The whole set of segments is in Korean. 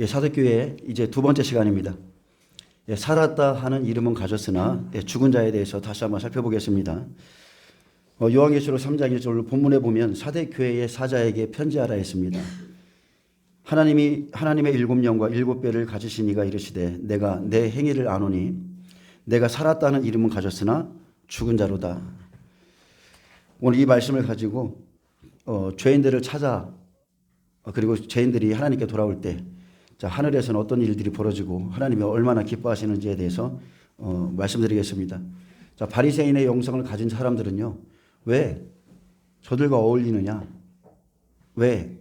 사도교회 이제 두 번째 시간입니다. 살았다 하는 이름은 가졌으나 죽은 자에 대해서 다시 한번 살펴보겠습니다. 요한계시록 3장 1절 본문에 보면 사대교회의 사자에게 편지하라 했습니다. 하나님의 일곱 영과 일곱 뼈를 가지신 이가 이르시되 내가 내 행위를 아노니 내가 살았다는 이름은 가졌으나 죽은 자로다. 오늘 이 말씀을 가지고 죄인들을 찾아 그리고 죄인들이 하나님께 돌아올 때 하늘에서는 어떤 일들이 벌어지고 하나님이 얼마나 기뻐하시는지에 대해서 말씀드리겠습니다. 바리새인의 영성을 가진 사람들은요, 왜 저들과 어울리느냐? 왜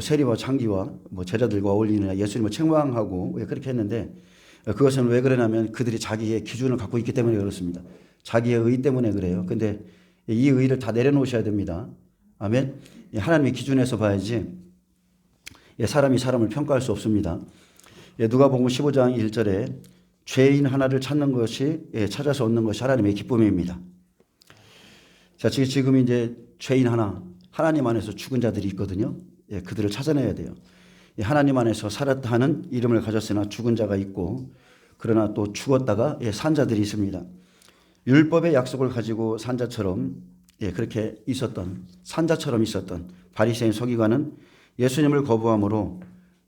세리와 창기와 제자들과 어울리느냐? 예수님을 책망하고 왜 그렇게 했는데 그것은 왜 그러냐면 그들이 자기의 기준을 갖고 있기 때문에 그렇습니다. 자기의 의 때문에 그래요. 근데 이 의를 다 내려놓으셔야 됩니다. 아멘. 하나님의 기준에서 봐야지 사람이 사람을 평가할 수 없습니다. 누가복음 15장 1절에 죄인 하나를 찾는 것이 찾아서 얻는 것이 하나님의 기쁨입니다. 지금 이제 죄인 하나님 안에서 죽은 자들이 있거든요. 그들을 찾아내야 돼요. 하나님 안에서 살았다 하는 이름을 가졌으나 죽은 자가 있고 그러나 또 죽었다가 산 자들이 있습니다. 율법의 약속을 가지고 산 자처럼 그렇게 있었던 산자처럼 있었던 바리새인 서기관은 예수님을 거부함으로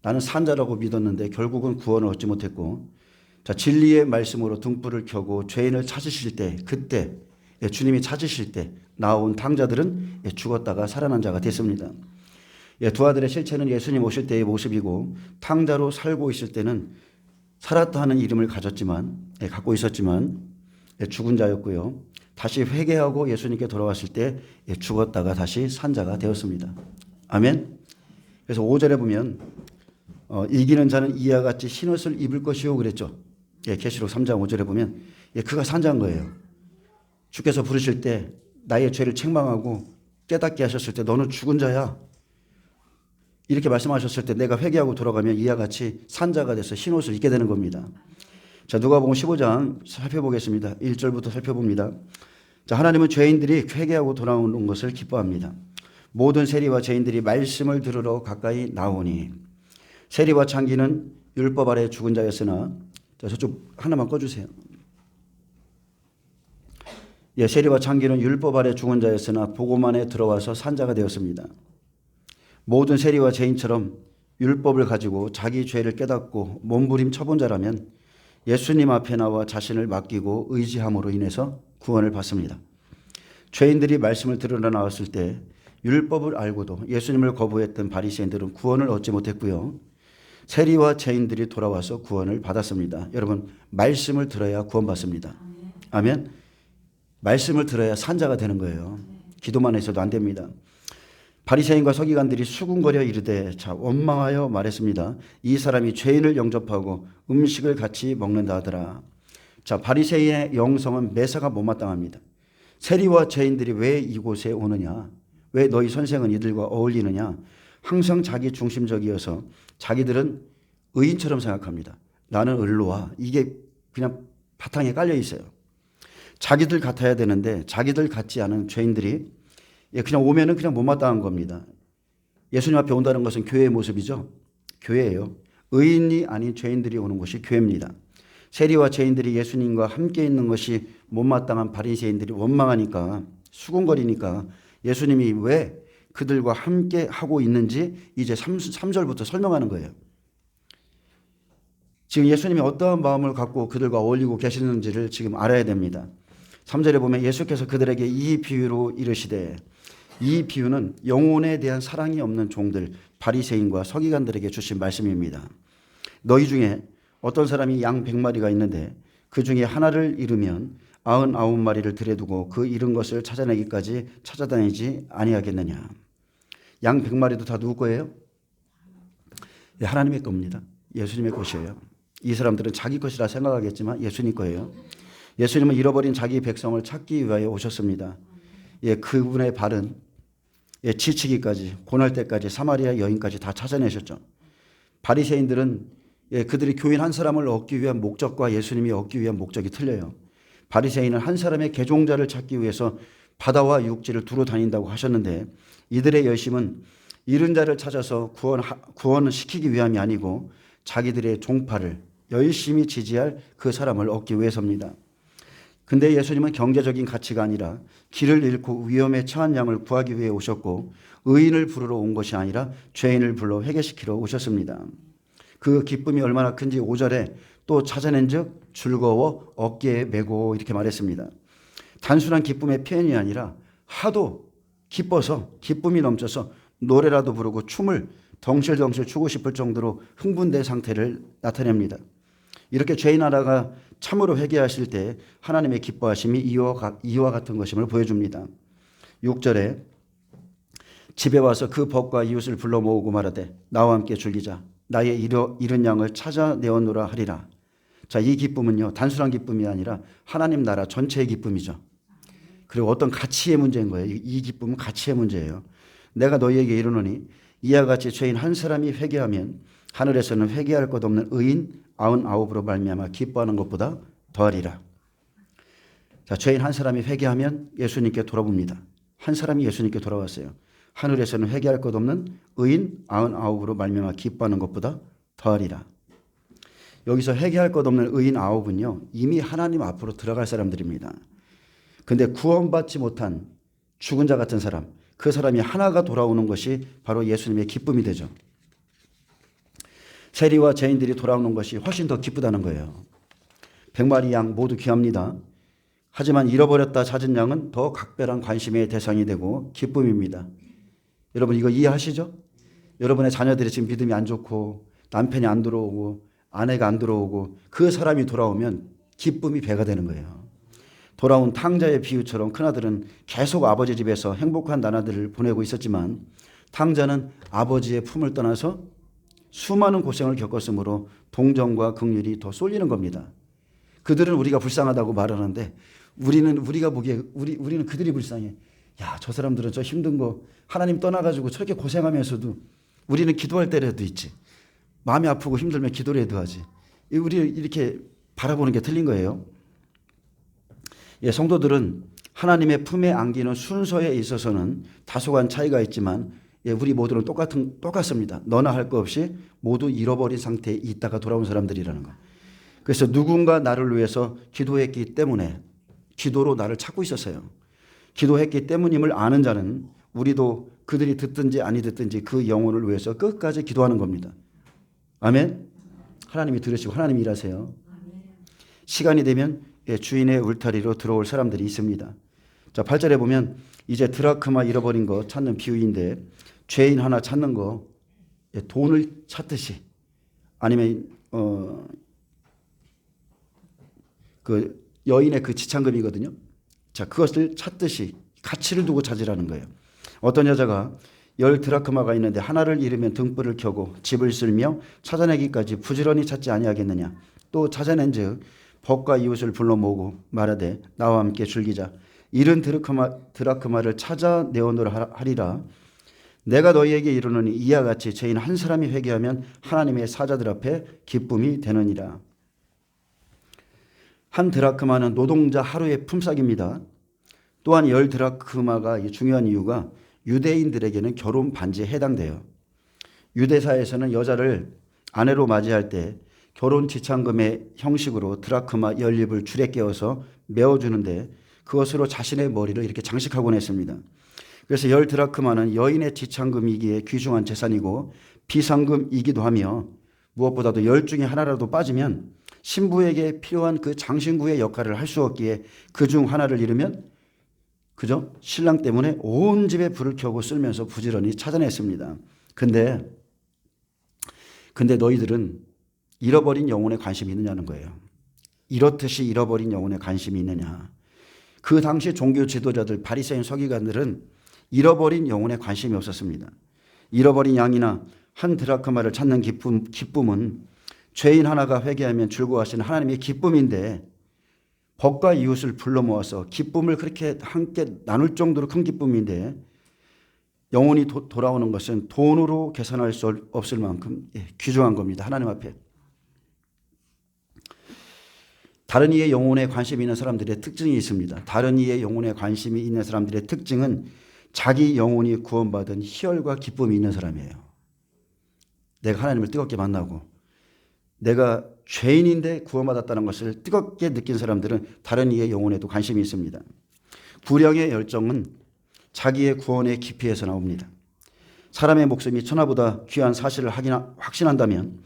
나는 산자라고 믿었는데 결국은 구원을 얻지 못했고 진리의 말씀으로 등불을 켜고 죄인을 찾으실 때 그때 주님이 찾으실 때 나온 탕자들은 죽었다가 살아난 자가 됐습니다. 두 아들의 실체는 예수님 오실 때의 모습이고 탕자로 살고 있을 때는 살았다 하는 이름을 갖고 있었지만 죽은 자였고요. 다시 회개하고 예수님께 돌아왔을 때 죽었다가 다시 산 자가 되었습니다. 아멘. 그래서 5절에 보면 이기는 자는 이와 같이 흰옷을 입을 것이요 그랬죠. 계시록 3장 5절에 보면 그가 산 자인 거예요. 주께서 부르실 때 나의 죄를 책망하고 깨닫게 하셨을 때 너는 죽은 자야. 이렇게 말씀하셨을 때 내가 회개하고 돌아가면 이와 같이 산 자가 돼서 흰옷을 입게 되는 겁니다. 누가복음 15장 살펴보겠습니다. 1절부터 살펴봅니다. 하나님은 죄인들이 회개하고 돌아오는 것을 기뻐합니다. 모든 세리와 죄인들이 말씀을 들으러 가까이 나오니 세리와 창기는 율법 아래 죽은 자였으나 저쪽 하나만 꺼주세요. 세리와 창기는 율법 아래 죽은 자였으나 복음안에 들어와서 산 자가 되었습니다. 모든 세리와 죄인처럼 율법을 가지고 자기 죄를 깨닫고 몸부림 쳐본 자라면 예수님 앞에 나와 자신을 맡기고 의지함으로 인해서 구원을 받습니다. 죄인들이 말씀을 들으러 나왔을 때 율법을 알고도 예수님을 거부했던 바리새인들은 구원을 얻지 못했고요. 세리와 죄인들이 돌아와서 구원을 받았습니다. 여러분, 말씀을 들어야 구원받습니다. 아멘. 말씀을 들어야 산자가 되는 거예요. 기도만 해서도 안 됩니다. 바리새인과 서기관들이 수군거려 이르되 원망하여 말했습니다. 이 사람이 죄인을 영접하고 음식을 같이 먹는다 하더라. 바리새인의 영성은 매사가 못마땅합니다. 세리와 죄인들이 왜 이곳에 오느냐? 왜 너희 선생은 이들과 어울리느냐? 항상 자기 중심적이어서 자기들은 의인처럼 생각합니다. 나는 을로와 이게 그냥 바탕에 깔려 있어요. 자기들 같아야 되는데 자기들 같지 않은 죄인들이 그냥 오면은 그냥 못마땅한 겁니다. 예수님 앞에 온다는 것은 교회의 모습이죠. 교회예요. 의인이 아닌 죄인들이 오는 곳이 교회입니다. 세리와 죄인들이 예수님과 함께 있는 것이 못마땅한 바리새인들이 원망하니까 수군거리니까 예수님이 왜 그들과 함께 하고 있는지 이제 3절부터 설명하는 거예요. 지금 예수님이 어떠한 마음을 갖고 그들과 어울리고 계시는지를 지금 알아야 됩니다. 3절에 보면 예수께서 그들에게 이 비유로 이르시되 이 비유는 영혼에 대한 사랑이 없는 종들 바리새인과 서기관들에게 주신 말씀입니다. 너희 중에 어떤 사람이 양 100마리가 있는데 그 중에 하나를 잃으면 99마리를 들여두고 그 잃은 것을 찾아내기까지 찾아다니지 아니하겠느냐. 양 100마리도 다 누구 거예요? 하나님의 겁니다. 예수님의 것이에요. 이 사람들은 자기 것이라 생각하겠지만 예수님 거예요. 예수님은 잃어버린 자기 백성을 찾기 위하여 오셨습니다. 그분의 발은 지치기까지 고날 때까지 사마리아 여인까지 다 찾아내셨죠. 바리새인들은 그들이 교인 한 사람을 얻기 위한 목적과 예수님이 얻기 위한 목적이 틀려요. 바리새인은 한 사람의 개종자를 찾기 위해서 바다와 육지를 두루 다닌다고 하셨는데 이들의 열심은 잃은 자를 찾아서 구원시키기 위함이 아니고 자기들의 종파를 열심히 지지할 그 사람을 얻기 위해서입니다. 근데 예수님은 경제적인 가치가 아니라 길을 잃고 위험에 처한 양을 구하기 위해 오셨고 의인을 부르러 온 것이 아니라 죄인을 불러 회개시키러 오셨습니다. 그 기쁨이 얼마나 큰지 5절에 또 찾아낸 즉 즐거워 어깨에 메고 이렇게 말했습니다. 단순한 기쁨의 표현이 아니라 하도 기뻐서 기쁨이 넘쳐서 노래라도 부르고 춤을 덩실덩실 추고 싶을 정도로 흥분된 상태를 나타냅니다. 이렇게 죄인 하나가 참으로 회개하실 때 하나님의 기뻐하심이 이와 같은 것임을 보여줍니다. 6절에 집에 와서 그 벗과 이웃을 불러 모으고 말하되 나와 함께 즐기자. 나의 잃은 양을 찾아내었노라 하리라. 자, 이 기쁨은요 단순한 기쁨이 아니라 하나님 나라 전체의 기쁨이죠. 그리고 어떤 가치의 문제인 거예요. 이 기쁨은 가치의 문제예요. 내가 너희에게 이르노니 이와 같이 죄인 한 사람이 회개하면 하늘에서는 회개할 것 없는 의인 99으로 말미암아 기뻐하는 것보다 더하리라. 자, 죄인 한 사람이 회개하면 예수님께 돌아옵니다. 한 사람이 예수님께 돌아왔어요. 하늘에서는 회개할 것 없는 의인 99으로 말미암아 기뻐하는 것보다 더하리라. 여기서 회개할 것 없는 의인 9은요 이미 하나님 앞으로 들어갈 사람들입니다. 근데 구원받지 못한 죽은 자 같은 사람, 그 사람이 하나가 돌아오는 것이 바로 예수님의 기쁨이 되죠. 세리와 죄인들이 돌아오는 것이 훨씬 더 기쁘다는 거예요. 100마리 양 모두 귀합니다. 하지만 잃어버렸다 찾은 양은 더 각별한 관심의 대상이 되고 기쁨입니다. 여러분 이거 이해하시죠? 여러분의 자녀들이 지금 믿음이 안 좋고 남편이 안 들어오고 아내가 안 들어오고 그 사람이 돌아오면 기쁨이 배가 되는 거예요. 돌아온 탕자의 비유처럼 큰아들은 계속 아버지 집에서 행복한 나날들을 보내고 있었지만 탕자는 아버지의 품을 떠나서 수많은 고생을 겪었으므로 동정과 긍휼이 더 쏠리는 겁니다. 그들은 우리가 불쌍하다고 말하는데 우리가 보기에 우리는 그들이 불쌍해. 야, 저 사람들은 저 힘든 거 하나님 떠나가지고 저렇게 고생하면서도 우리는 기도할 때라도 있지. 마음이 아프고 힘들면 기도라도 하지. 우리 이렇게 바라보는 게 틀린 거예요. 예, 성도들은 하나님의 품에 안기는 순서에 있어서는 다소간 차이가 있지만 예, 우리 모두는 똑같습니다. 너나 할 거 없이 모두 잃어버린 상태에 있다가 돌아온 사람들이라는 거. 그래서 누군가 나를 위해서 기도했기 때문에 기도로 나를 찾고 있었어요. 기도했기 때문임을 아는 자는 우리도 그들이 듣든지 아니 듣든지 그 영혼을 위해서 끝까지 기도하는 겁니다. 아멘. 하나님이 들으시고 하나님이 일하세요. 시간이 되면 주인의 울타리로 들어올 사람들이 있습니다. 자, 8절에 보면 이제 드라크마 잃어버린 거 찾는 비유인데 죄인 하나 찾는 거 돈을 찾듯이 아니면 그 여인의 그 지참금이거든요. 자, 그것을 찾듯이 가치를 두고 찾으라는 거예요. 어떤 여자가 10 드라크마가 있는데 하나를 잃으면 등불을 켜고 집을 쓸며 찾아내기까지 부지런히 찾지 아니하겠느냐. 또 찾아낸즉 벗과 이웃을 불러 모으고 말하되 나와 함께 즐기자. 잃은 드라크마를 찾아내오노라 하리라. 내가 너희에게 이르노니 이와 같이 죄인 한 사람이 회개하면 하나님의 사자들 앞에 기쁨이 되느니라. 한 드라크마는 노동자 하루의 품삯입니다. 또한 10 드라크마가 중요한 이유가 유대인들에게는 결혼 반지에 해당돼요. 유대사에서는 여자를 아내로 맞이할 때 결혼 지참금의 형식으로 드라크마 10립을 줄에 깨어서 메어주는데 그것으로 자신의 머리를 이렇게 장식하곤 했습니다. 그래서 10 드라크마는 여인의 지참금이기에 귀중한 재산이고 비상금이기도 하며 무엇보다도 10 중에 하나라도 빠지면 신부에게 필요한 그 장신구의 역할을 할 수 없기에 그 중 하나를 잃으면 그죠? 신랑 때문에 온 집에 불을 켜고 쓸면서 부지런히 찾아냈습니다. 근데 너희들은 잃어버린 영혼에 관심이 있느냐는 거예요. 이렇듯이 잃어버린 영혼에 관심이 있느냐. 그 당시 종교 지도자들 바리새인 서기관들은 잃어버린 영혼에 관심이 없었습니다. 잃어버린 양이나 한 드라크마를 찾는 기쁨은 죄인 하나가 회개하면 즐거워하시는 하나님의 기쁨인데 벗과 이웃을 불러 모아서 기쁨을 그렇게 함께 나눌 정도로 큰 기쁨인데 영혼이 돌아오는 것은 돈으로 계산할 수 없을 만큼 귀중한 겁니다. 하나님 앞에. 다른 이의 영혼에 관심이 있는 사람들의 특징이 있습니다. 다른 이의 영혼에 관심이 있는 사람들의 특징은 자기 영혼이 구원받은 희열과 기쁨이 있는 사람이에요. 내가 하나님을 뜨겁게 만나고 내가 죄인인데 구원받았다는 것을 뜨겁게 느낀 사람들은 다른 이의 영혼에도 관심이 있습니다. 불량의 열정은 자기의 구원의 깊이에서 나옵니다. 사람의 목숨이 천하보다 귀한 사실을 확신한다면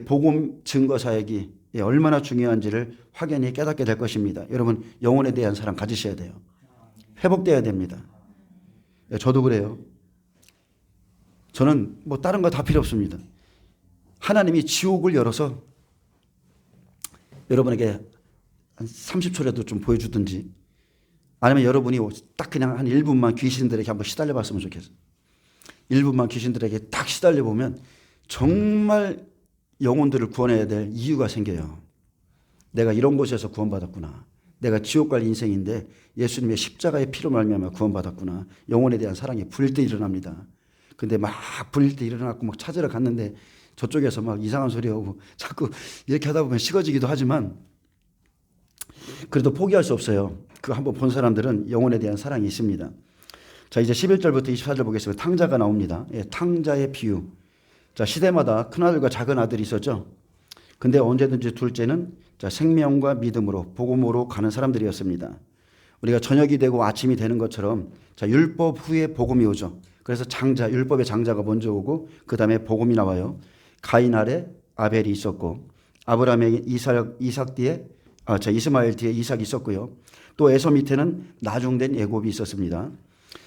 복음 증거 사역이 얼마나 중요한지를 확연히 깨닫게 될 것입니다. 여러분, 영혼에 대한 사랑 가지셔야 돼요. 회복돼야 됩니다. 저도 그래요. 저는 뭐 다른 거 다 필요 없습니다. 하나님이 지옥을 열어서 여러분에게 한 30초라도 좀 보여주든지, 아니면 여러분이 딱 그냥 한 1분만 귀신들에게 한번 시달려 봤으면 좋겠어요. 1분만 귀신들에게 딱 시달려 보면 정말 영혼들을 구원해야 될 이유가 생겨요. 내가 이런 곳에서 구원받았구나. 내가 지옥 갈 인생인데 예수님의 십자가의 피로 말미암아 구원받았구나. 영혼에 대한 사랑이 불일 때 일어납니다. 근데 막 불일 때 일어나고 막 찾으러 갔는데 저쪽에서 막 이상한 소리 하고 자꾸 이렇게 하다 보면 식어지기도 하지만 그래도 포기할 수 없어요. 그거 한번 본 사람들은 영혼에 대한 사랑이 있습니다. 자, 이제 11절부터 24절 보겠습니다. 탕자가 나옵니다. 탕자의 비유. 자, 시대마다 큰아들과 작은 아들이 있었죠. 근데 언제든지 둘째는 생명과 믿음으로 복음으로 가는 사람들이었습니다. 우리가 저녁이 되고 아침이 되는 것처럼 율법 후에 복음이 오죠. 그래서 율법의 장자가 먼저 오고 그 다음에 복음이 나와요. 가인 아래 아벨이 있었고, 아브라함의 이삭 뒤에 이스마엘 뒤에 이삭이 있었고요. 또 에서 밑에는 나중된 애굽이 있었습니다.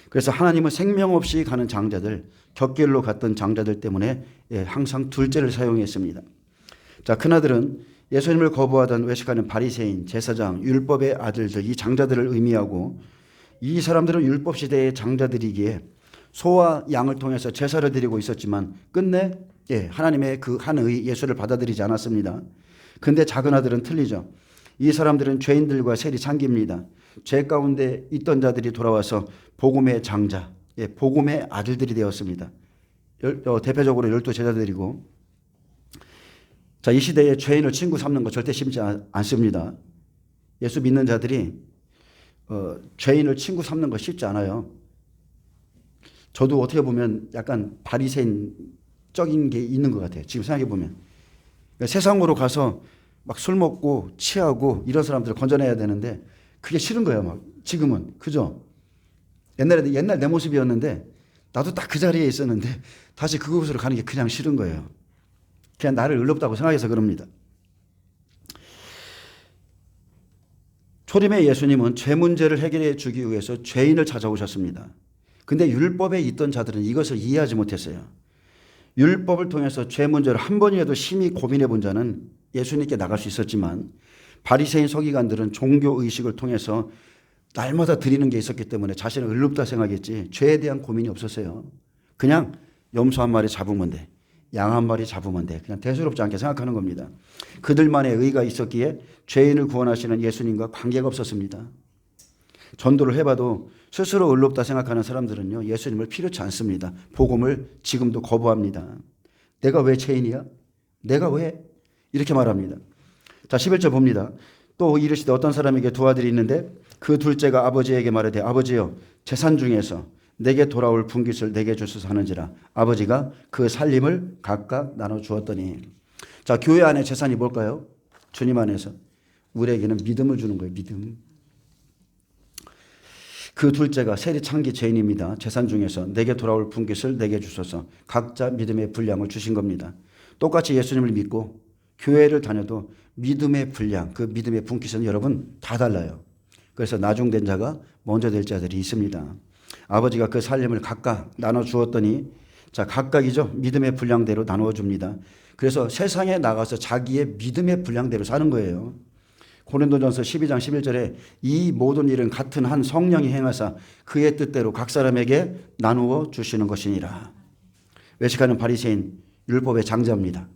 그래서 하나님은 생명 없이 가는 장자들, 곁길로 갔던 장자들 때문에 항상 둘째를 사용했습니다. 자, 큰아들은 예수님을 거부하던 외식하는 바리새인, 제사장, 율법의 아들들, 이 장자들을 의미하고, 이 사람들은 율법 시대의 장자들이기에 소와 양을 통해서 제사를 드리고 있었지만 끝내 하나님의 그 한 의 예수를 받아들이지 않았습니다. 근데 작은 아들은 틀리죠. 이 사람들은 죄인들과 세리 창기입니다. 죄 가운데 있던 자들이 돌아와서 복음의 장자, 복음의 아들들이 되었습니다. 대표적으로 12 제자들이고, 자, 이 시대에 죄인을 친구 삼는 거 절대 쉽지 않습니다. 예수 믿는 자들이 죄인을 친구 삼는 거 쉽지 않아요. 저도 어떻게 보면 약간 바리새인적인 게 있는 것 같아요. 지금 생각해 보면. 그러니까 세상으로 가서 막 술 먹고 취하고 이런 사람들을 건져내야 되는데 그게 싫은 거예요. 막 지금은. 그죠? 옛날 내 모습이었는데 나도 딱 그 자리에 있었는데 다시 그곳으로 가는 게 그냥 싫은 거예요. 그냥 나를 의롭다고 생각해서 그럽니다. 초림의 예수님은 죄 문제를 해결해 주기 위해서 죄인을 찾아오셨습니다. 근데 율법에 있던 자들은 이것을 이해하지 못했어요. 율법을 통해서 죄 문제를 한 번이라도 심히 고민해 본 자는 예수님께 나갈 수 있었지만, 바리새인 서기관들은 종교 의식을 통해서 날마다 드리는 게 있었기 때문에 자신을 의롭다 생각했지 죄에 대한 고민이 없었어요. 그냥 염소 한 마리 잡으면 돼, 양 한 마리 잡으면 돼, 그냥 대수롭지 않게 생각하는 겁니다. 그들만의 의가 있었기에 죄인을 구원하시는 예수님과 관계가 없었습니다. 전도를 해봐도 스스로 의롭다 생각하는 사람들은요, 예수님을 필요치 않습니다. 복음을 지금도 거부합니다. 내가 왜 죄인이야? 내가 왜? 이렇게 말합니다. 자, 11절 봅니다. 또 이르시되 어떤 사람에게 두 아들이 있는데 그 둘째가 아버지에게 말하되 아버지여, 재산 중에서 내게 돌아올 분깃을 내게 주소서 하는지라. 아버지가 그 살림을 각각 나눠 주었더니. 자, 교회 안에 재산이 뭘까요? 주님 안에서 우리에게는 믿음을 주는 거예요. 믿음. 그 둘째가 세리 창기 죄인입니다. 재산 중에서 내게 돌아올 분깃을 내게 주소서. 각자 믿음의 분량을 주신 겁니다. 똑같이 예수님을 믿고 교회를 다녀도 믿음의 분량, 그 믿음의 분깃은 여러분 다 달라요. 그래서 나중된 자가 먼저 될 자들이 있습니다. 아버지가 그 살림을 각각 나눠 주었더니, 자, 각각이죠. 믿음의 분량대로 나누어 줍니다. 그래서 세상에 나가서 자기의 믿음의 분량대로 사는 거예요. 고린도전서 12장 11절에 이 모든 일은 같은 한 성령이 행하사 그의 뜻대로 각 사람에게 나누어 주시는 것이니라. 외식하는 바리새인, 율법의 장자입니다.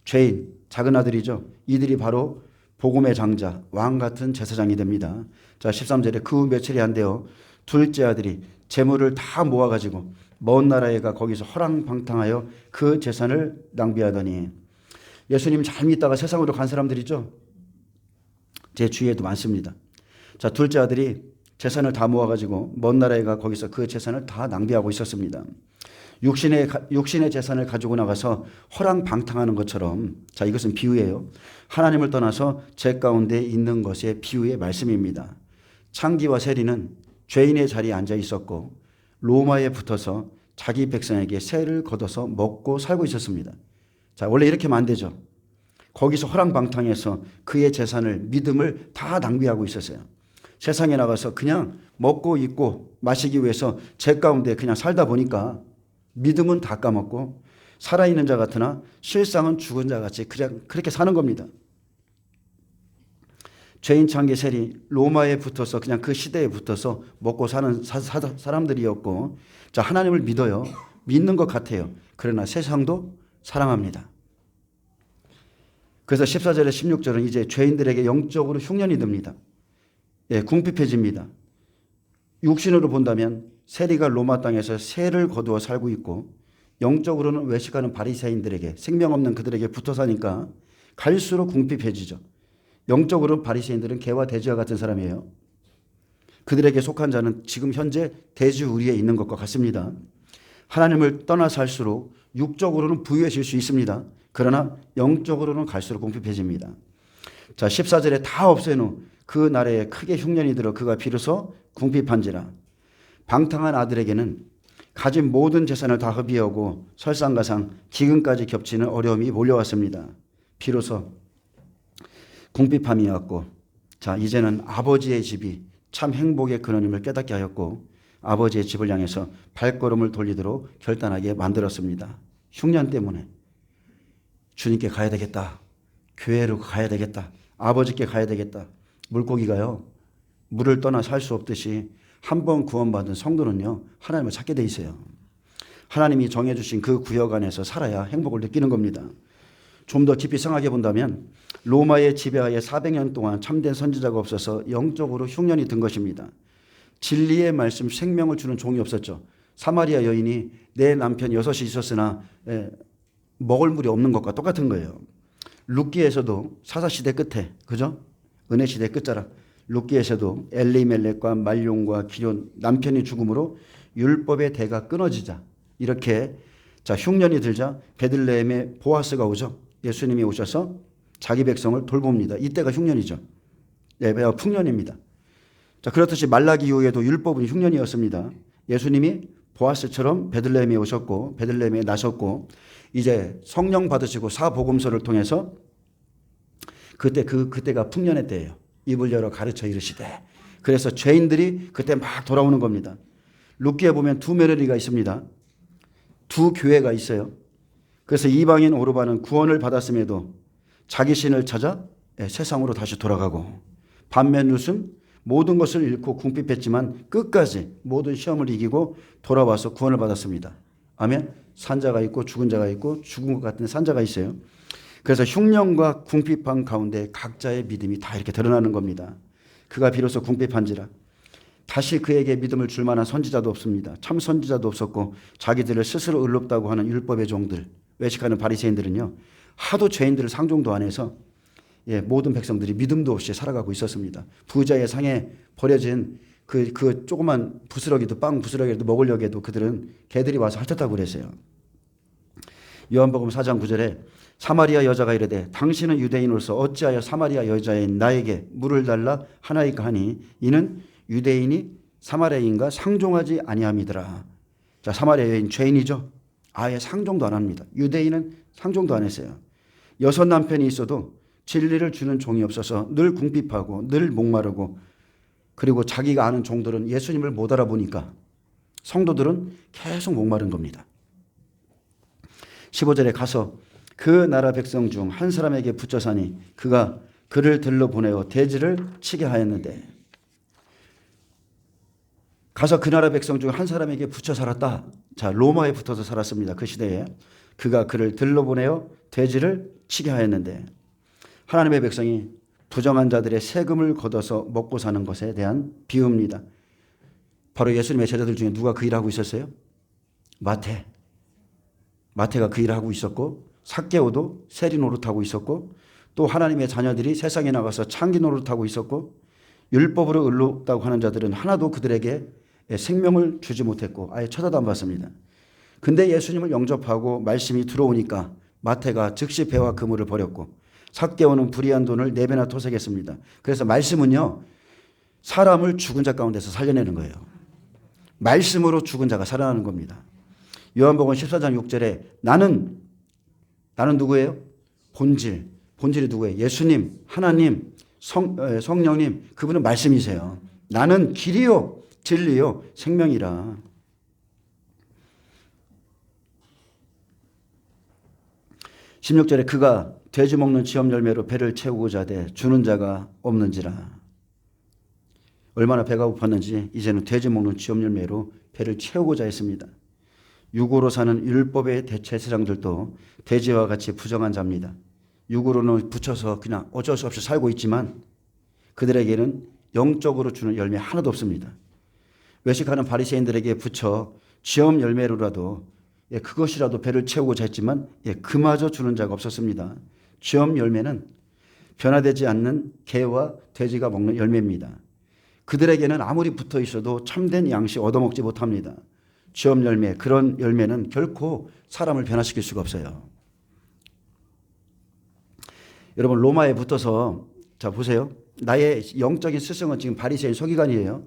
죄인, 작은 아들이죠. 이들이 바로 복음의 장자, 왕 같은 제사장이 됩니다. 자, 13절에 그 며칠이 안 되어 둘째 아들이 재물을 다 모아가지고 먼 나라에 가 거기서 허랑방탕하여 그 재산을 낭비하더니. 예수님 잘 믿다가 세상으로 간 사람들이죠. 제 주위에도 많습니다. 자, 둘째 아들이 재산을 다 모아가지고 먼 나라에 가 거기서 그 재산을 다 낭비하고 있었습니다. 육신의 재산을 가지고 나가서 허랑방탕하는 것처럼, 자, 이것은 비유예요. 하나님을 떠나서 죄 가운데 있는 것의 비유의 말씀입니다. 창기와 세리는 죄인의 자리에 앉아 있었고 로마에 붙어서 자기 백성에게 세를 걷어서 먹고 살고 있었습니다. 자, 원래 이렇게 하면 안 되죠. 거기서 허랑방탕해서 그의 재산을, 믿음을 다 낭비하고 있었어요. 세상에 나가서 그냥 먹고 입고 마시기 위해서 죄 가운데 그냥 살다 보니까 믿음은 다 까먹고 살아있는 자 같으나 실상은 죽은 자 같이 그냥 그렇게 사는 겁니다. 죄인 창기 세리 로마에 붙어서 그냥 그 시대에 붙어서 먹고 사는 사람들이었고, 자, 하나님을 믿어요. 믿는 것 같아요. 그러나 세상도 사랑합니다. 그래서 14절에 16절은 이제 죄인들에게 영적으로 흉년이 듭니다. 예, 궁핍해집니다. 육신으로 본다면 세리가 로마 땅에서 세를 거두어 살고 있고, 영적으로는 외식하는 바리새인들에게, 생명 없는 그들에게 붙어 사니까 갈수록 궁핍해지죠. 영적으로 바리새인들은 개와 돼지와 같은 사람이에요. 그들에게 속한 자는 지금 현재 돼지우리에 있는 것과 같습니다. 하나님을 떠나 살수록 육적으로는 부유해질 수 있습니다. 그러나 영적으로는 갈수록 궁핍해집니다. 자, 14절에 다 없앤 후 그 나라에 크게 흉년이 들어 그가 비로소 궁핍한지라. 방탕한 아들에게는 가진 모든 재산을 다 허비하고 설상가상 지금까지 겹치는 어려움이 몰려왔습니다. 비로소 궁핍함이었고, 자, 이제는 아버지의 집이 참 행복의 근원임을 깨닫게 하였고 아버지의 집을 향해서 발걸음을 돌리도록 결단하게 만들었습니다. 흉년 때문에 주님께 가야 되겠다. 교회로 가야 되겠다. 아버지께 가야 되겠다. 물고기가요, 물을 떠나 살 수 없듯이 한 번 구원받은 성도는요, 하나님을 찾게 돼 있어요. 하나님이 정해주신 그 구역 안에서 살아야 행복을 느끼는 겁니다. 좀 더 깊이 생각해 본다면 로마의 지배하에 400년 동안 참된 선지자가 없어서 영적으로 흉년이 든 것입니다. 진리의 말씀, 생명을 주는 종이 없었죠. 사마리아 여인이 내 남편 6이 있었으나 먹을 물이 없는 것과 똑같은 거예요. 룻기에서도 사사시대 끝에, 그죠? 은혜시대 끝자락 룻기에서도 엘리멜렉과 말용과 기럨 남편이 죽음으로 율법의 대가 끊어지자, 이렇게 자, 흉년이 들자 베들레헴에 보아스가 오죠. 예수님이 오셔서 자기 백성을 돌봅니다. 이때가 흉년이죠. 네, 풍년입니다. 자, 그렇듯이 말라기 이후에도 율법은 흉년이었습니다. 예수님이 보아스처럼 베들레헴에 오셨고 베들레헴에 나셨고 이제 성령 받으시고 사복음서를 통해서 그때가 풍년의 때예요. 입을 열어 가르쳐 이르시되. 그래서 죄인들이 그때 막 돌아오는 겁니다. 룻기에 보면 두 며느리가 있습니다. 두 교회가 있어요. 그래서 이방인 오르바는 구원을 받았음에도 자기 신을 찾아 세상으로 다시 돌아가고, 반면 룻은 모든 것을 잃고 궁핍했지만 끝까지 모든 시험을 이기고 돌아와서 구원을 받았습니다. 아멘. 산자가 있고 죽은 자가 있고 죽은 것 같은 산자가 있어요. 그래서 흉년과 궁핍한 가운데 각자의 믿음이 다 이렇게 드러나는 겁니다. 그가 비로소 궁핍한지라. 다시 그에게 믿음을 줄 만한 선지자도 없습니다. 참 선지자도 없었고 자기들을 스스로 의롭다고 하는 율법의 종들, 외식하는 바리새인들은요, 하도 죄인들을 상종도 안 해서 모든 백성들이 믿음도 없이 살아가고 있었습니다. 부자의 상에 버려진 그 조그만 부스러기도, 빵 부스러기라도 먹으려고 해도 그들은 개들이 와서 핥았다고 그랬어요. 요한복음 4장 9절에 사마리아 여자가 이르되 당신은 유대인으로서 어찌하여 사마리아 여자인 나에게 물을 달라 하나이까 하니 이는 유대인이 사마리아인과 상종하지 아니함이더라. 자, 사마리아 여인 죄인이죠. 아예 상종도 안 합니다. 유대인은 상종도 안 했어요. 6 남편이 있어도 진리를 주는 종이 없어서 늘 궁핍하고 늘 목마르고, 그리고 자기가 아는 종들은 예수님을 못 알아보니까 성도들은 계속 목마른 겁니다. 15절에 가서 그 나라 백성 중 한 사람에게 붙여 사니 그가 그를 들러 보내어 돼지를 치게 하였는데, 가서 그 나라 백성 중 한 사람에게 붙여 살았다. 자, 로마에 붙어서 살았습니다. 그 시대에. 그가 그를 들러 보내어 돼지를 치게 하였는데, 하나님의 백성이 부정한 자들의 세금을 걷어서 먹고 사는 것에 대한 비유입니다. 바로 예수님의 제자들 중에 누가 그 일을 하고 있었어요? 마태가 그 일을 하고 있었고, 삭개오도 세리 노릇하고 있었고, 또 하나님의 자녀들이 세상에 나가서 창기 노릇하고 있었고, 율법으로 의롭다고 하는 자들은 하나도 그들에게 생명을 주지 못했고 아예 쳐다도 안 봤습니다. 근데 예수님을 영접하고 말씀이 들어오니까 마태가 즉시 배와 그물을 버렸고 삭개오는 불의한 돈을 4배나 토색했습니다. 그래서 말씀은요, 사람을 죽은 자 가운데서 살려내는 거예요. 말씀으로 죽은 자가 살아나는 겁니다. 요한복음 14장 6절에 나는 누구예요? 본질이 누구예요? 예수님, 하나님, 성령님, 그분은 말씀이세요. 나는 길이요 진리요 생명이라. 16절에 그가 돼지 먹는 지엄 열매로 배를 채우고자 돼 주는 자가 없는지라. 얼마나 배가 고팠는지 이제는 돼지 먹는 지엄 열매로 배를 채우고자 했습니다. 육으로 사는 율법의 대체 세상들도 돼지와 같이 부정한 자입니다. 육으로는 붙여서 그냥 어쩔 수 없이 살고 있지만 그들에게는 영적으로 주는 열매 하나도 없습니다. 외식하는 바리새인들에게 붙여 지엄 열매로라도 그것이라도 배를 채우고자 했지만 그마저 주는 자가 없었습니다. 지엄 열매는 변화되지 않는 개와 돼지가 먹는 열매입니다. 그들에게는 아무리 붙어 있어도 참된 양식 얻어먹지 못합니다. 지엄 열매, 그런 열매는 결코 사람을 변화시킬 수가 없어요. 여러분, 로마에 붙어서 자 보세요. 나의 영적인 스승은 지금 바리새인 서기관이에요.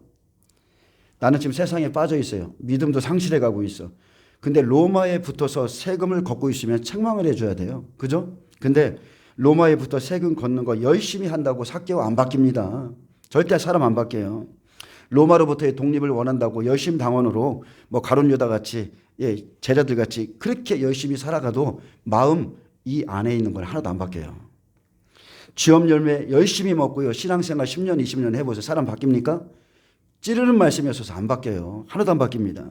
나는 지금 세상에 빠져 있어요. 믿음도 상실해 가고 있어. 근데 로마에 붙어서 세금을 걷고 있으면 책망을 해줘야 돼요. 그죠? 근데 로마에 붙어 세금 걷는 거 열심히 한다고 삭개오 안 바뀝니다. 절대 사람 안 바뀌어요. 로마로부터의 독립을 원한다고 열심 당원으로 뭐 가룟 유다 같이 제자들 같이 그렇게 열심히 살아가도 마음 이 안에 있는 건 하나도 안 바뀌어요. 지엄 열매 열심히 먹고요. 신앙생활 10년, 20년 해보세요. 사람 바뀝니까? 찌르는 말씀이었어서 안 바뀌어요. 하나도 안 바뀝니다.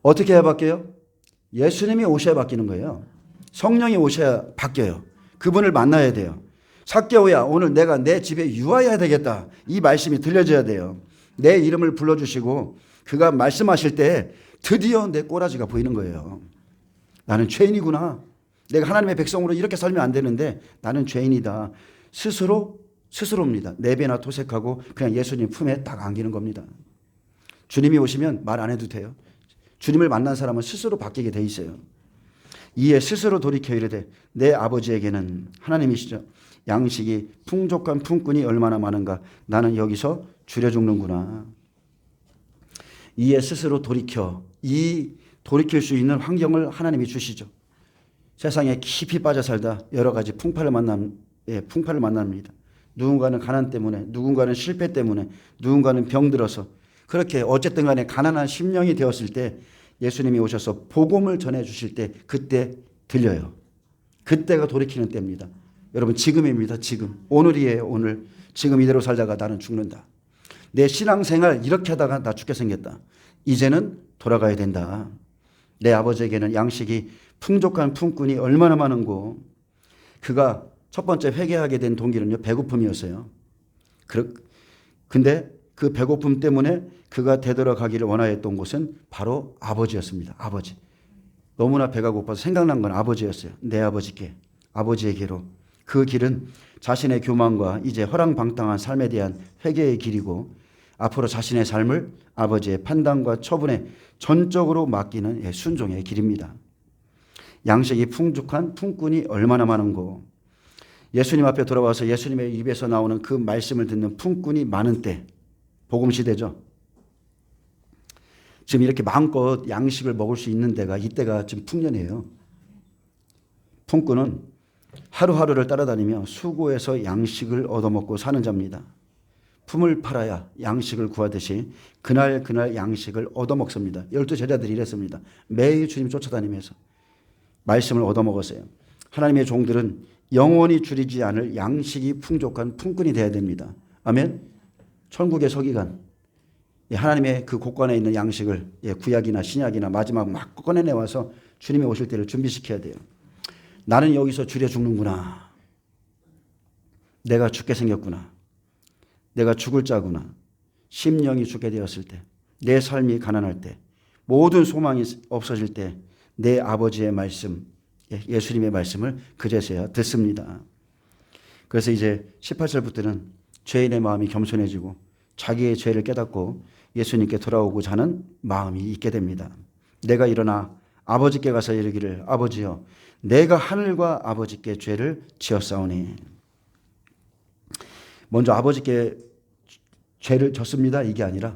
어떻게 해야 바뀌어요? 예수님이 오셔야 바뀌는 거예요. 성령이 오셔야 바뀌어요. 그분을 만나야 돼요. 삭개오야, 오늘 내가 내 집에 유하여야 되겠다. 이 말씀이 들려져야 돼요. 내 이름을 불러주시고 그가 말씀하실 때 드디어 내 꼬라지가 보이는 거예요. 나는 죄인이구나. 내가 하나님의 백성으로 이렇게 살면 안 되는데 나는 죄인이다. 스스로입니다. 4배나 토색하고 그냥 예수님 품에 딱 안기는 겁니다. 주님이 오시면 말 안 해도 돼요. 주님을 만난 사람은 스스로 바뀌게 돼 있어요. 이에 스스로 돌이켜 이르되 내 아버지에게는 하나님이시죠. 양식이 풍족한 품꾼이 얼마나 많은가. 나는 여기서 줄여 죽는구나. 이에 스스로 돌이킬 수 있는 환경을 하나님이 주시죠. 세상에 깊이 빠져 살다 여러 가지 풍파를 만납니다. 누군가는 가난 때문에, 누군가는 실패 때문에, 누군가는 병들어서 그렇게 어쨌든 간에 가난한 심령이 되었을 때 예수님이 오셔서 복음을 전해 주실 때 그때 들려요. 그때가 돌이키는 때입니다. 여러분, 지금입니다. 지금. 오늘이에요. 오늘. 지금 이대로 살다가 나는 죽는다. 내 신앙생활 이렇게 하다가 나 죽게 생겼다. 이제는 돌아가야 된다. 내 아버지에게는 양식이 풍족한 품꾼이 얼마나 많은고. 그가 첫 번째 회개하게 된 동기는요, 배고픔이었어요. 근데 그 배고픔 때문에 그가 되돌아가기를 원하였던 곳은 바로 아버지였습니다. 아버지. 너무나 배가 고파서 생각난 건 아버지였어요. 내 아버지에게로. 그 길은 자신의 교만과 이제 허랑방탕한 삶에 대한 회개의 길이고 앞으로 자신의 삶을 아버지의 판단과 처분에 전적으로 맡기는 순종의 길입니다. 양식이 풍족한 품꾼이 얼마나 많은고. 예수님 앞에 돌아와서 예수님의 입에서 나오는 그 말씀을 듣는 품꾼이 많은 때, 복음 시대죠. 지금 이렇게 마음껏 양식을 먹을 수 있는 데가 이때가 지금 풍년이에요. 품꾼은 하루하루를 따라다니며 수고해서 양식을 얻어먹고 사는 자입니다. 품을 팔아야 양식을 구하듯이 그날 양식을 얻어먹습니다. 12 제자들이 이랬습니다. 매일 주님 쫓아다니면서 말씀을 얻어먹었어요. 하나님의 종들은 영원히 줄이지 않을 양식이 풍족한 품꾼이 되어야 됩니다. 아멘. 천국의 서기관, 하나님의 그 곳간에 있는 양식을 구약이나 신약이나 마지막 막 꺼내내와서 주님이 오실 때를 준비시켜야 돼요. 나는 여기서 줄여 죽는구나. 내가 죽게 생겼구나. 내가 죽을 자구나. 심령이 죽게 되었을 때, 내 삶이 가난할 때, 모든 소망이 없어질 때 내 아버지의 말씀, 예수님의 말씀을 그제서야 듣습니다. 그래서 이제 18절부터는 죄인의 마음이 겸손해지고 자기의 죄를 깨닫고 예수님께 돌아오고자 하는 마음이 있게 됩니다. 내가 일어나 아버지께 가서 이르기를 아버지여 내가 하늘과 아버지께 죄를 지었사오니. 먼저 아버지께 죄를 졌습니다 이게 아니라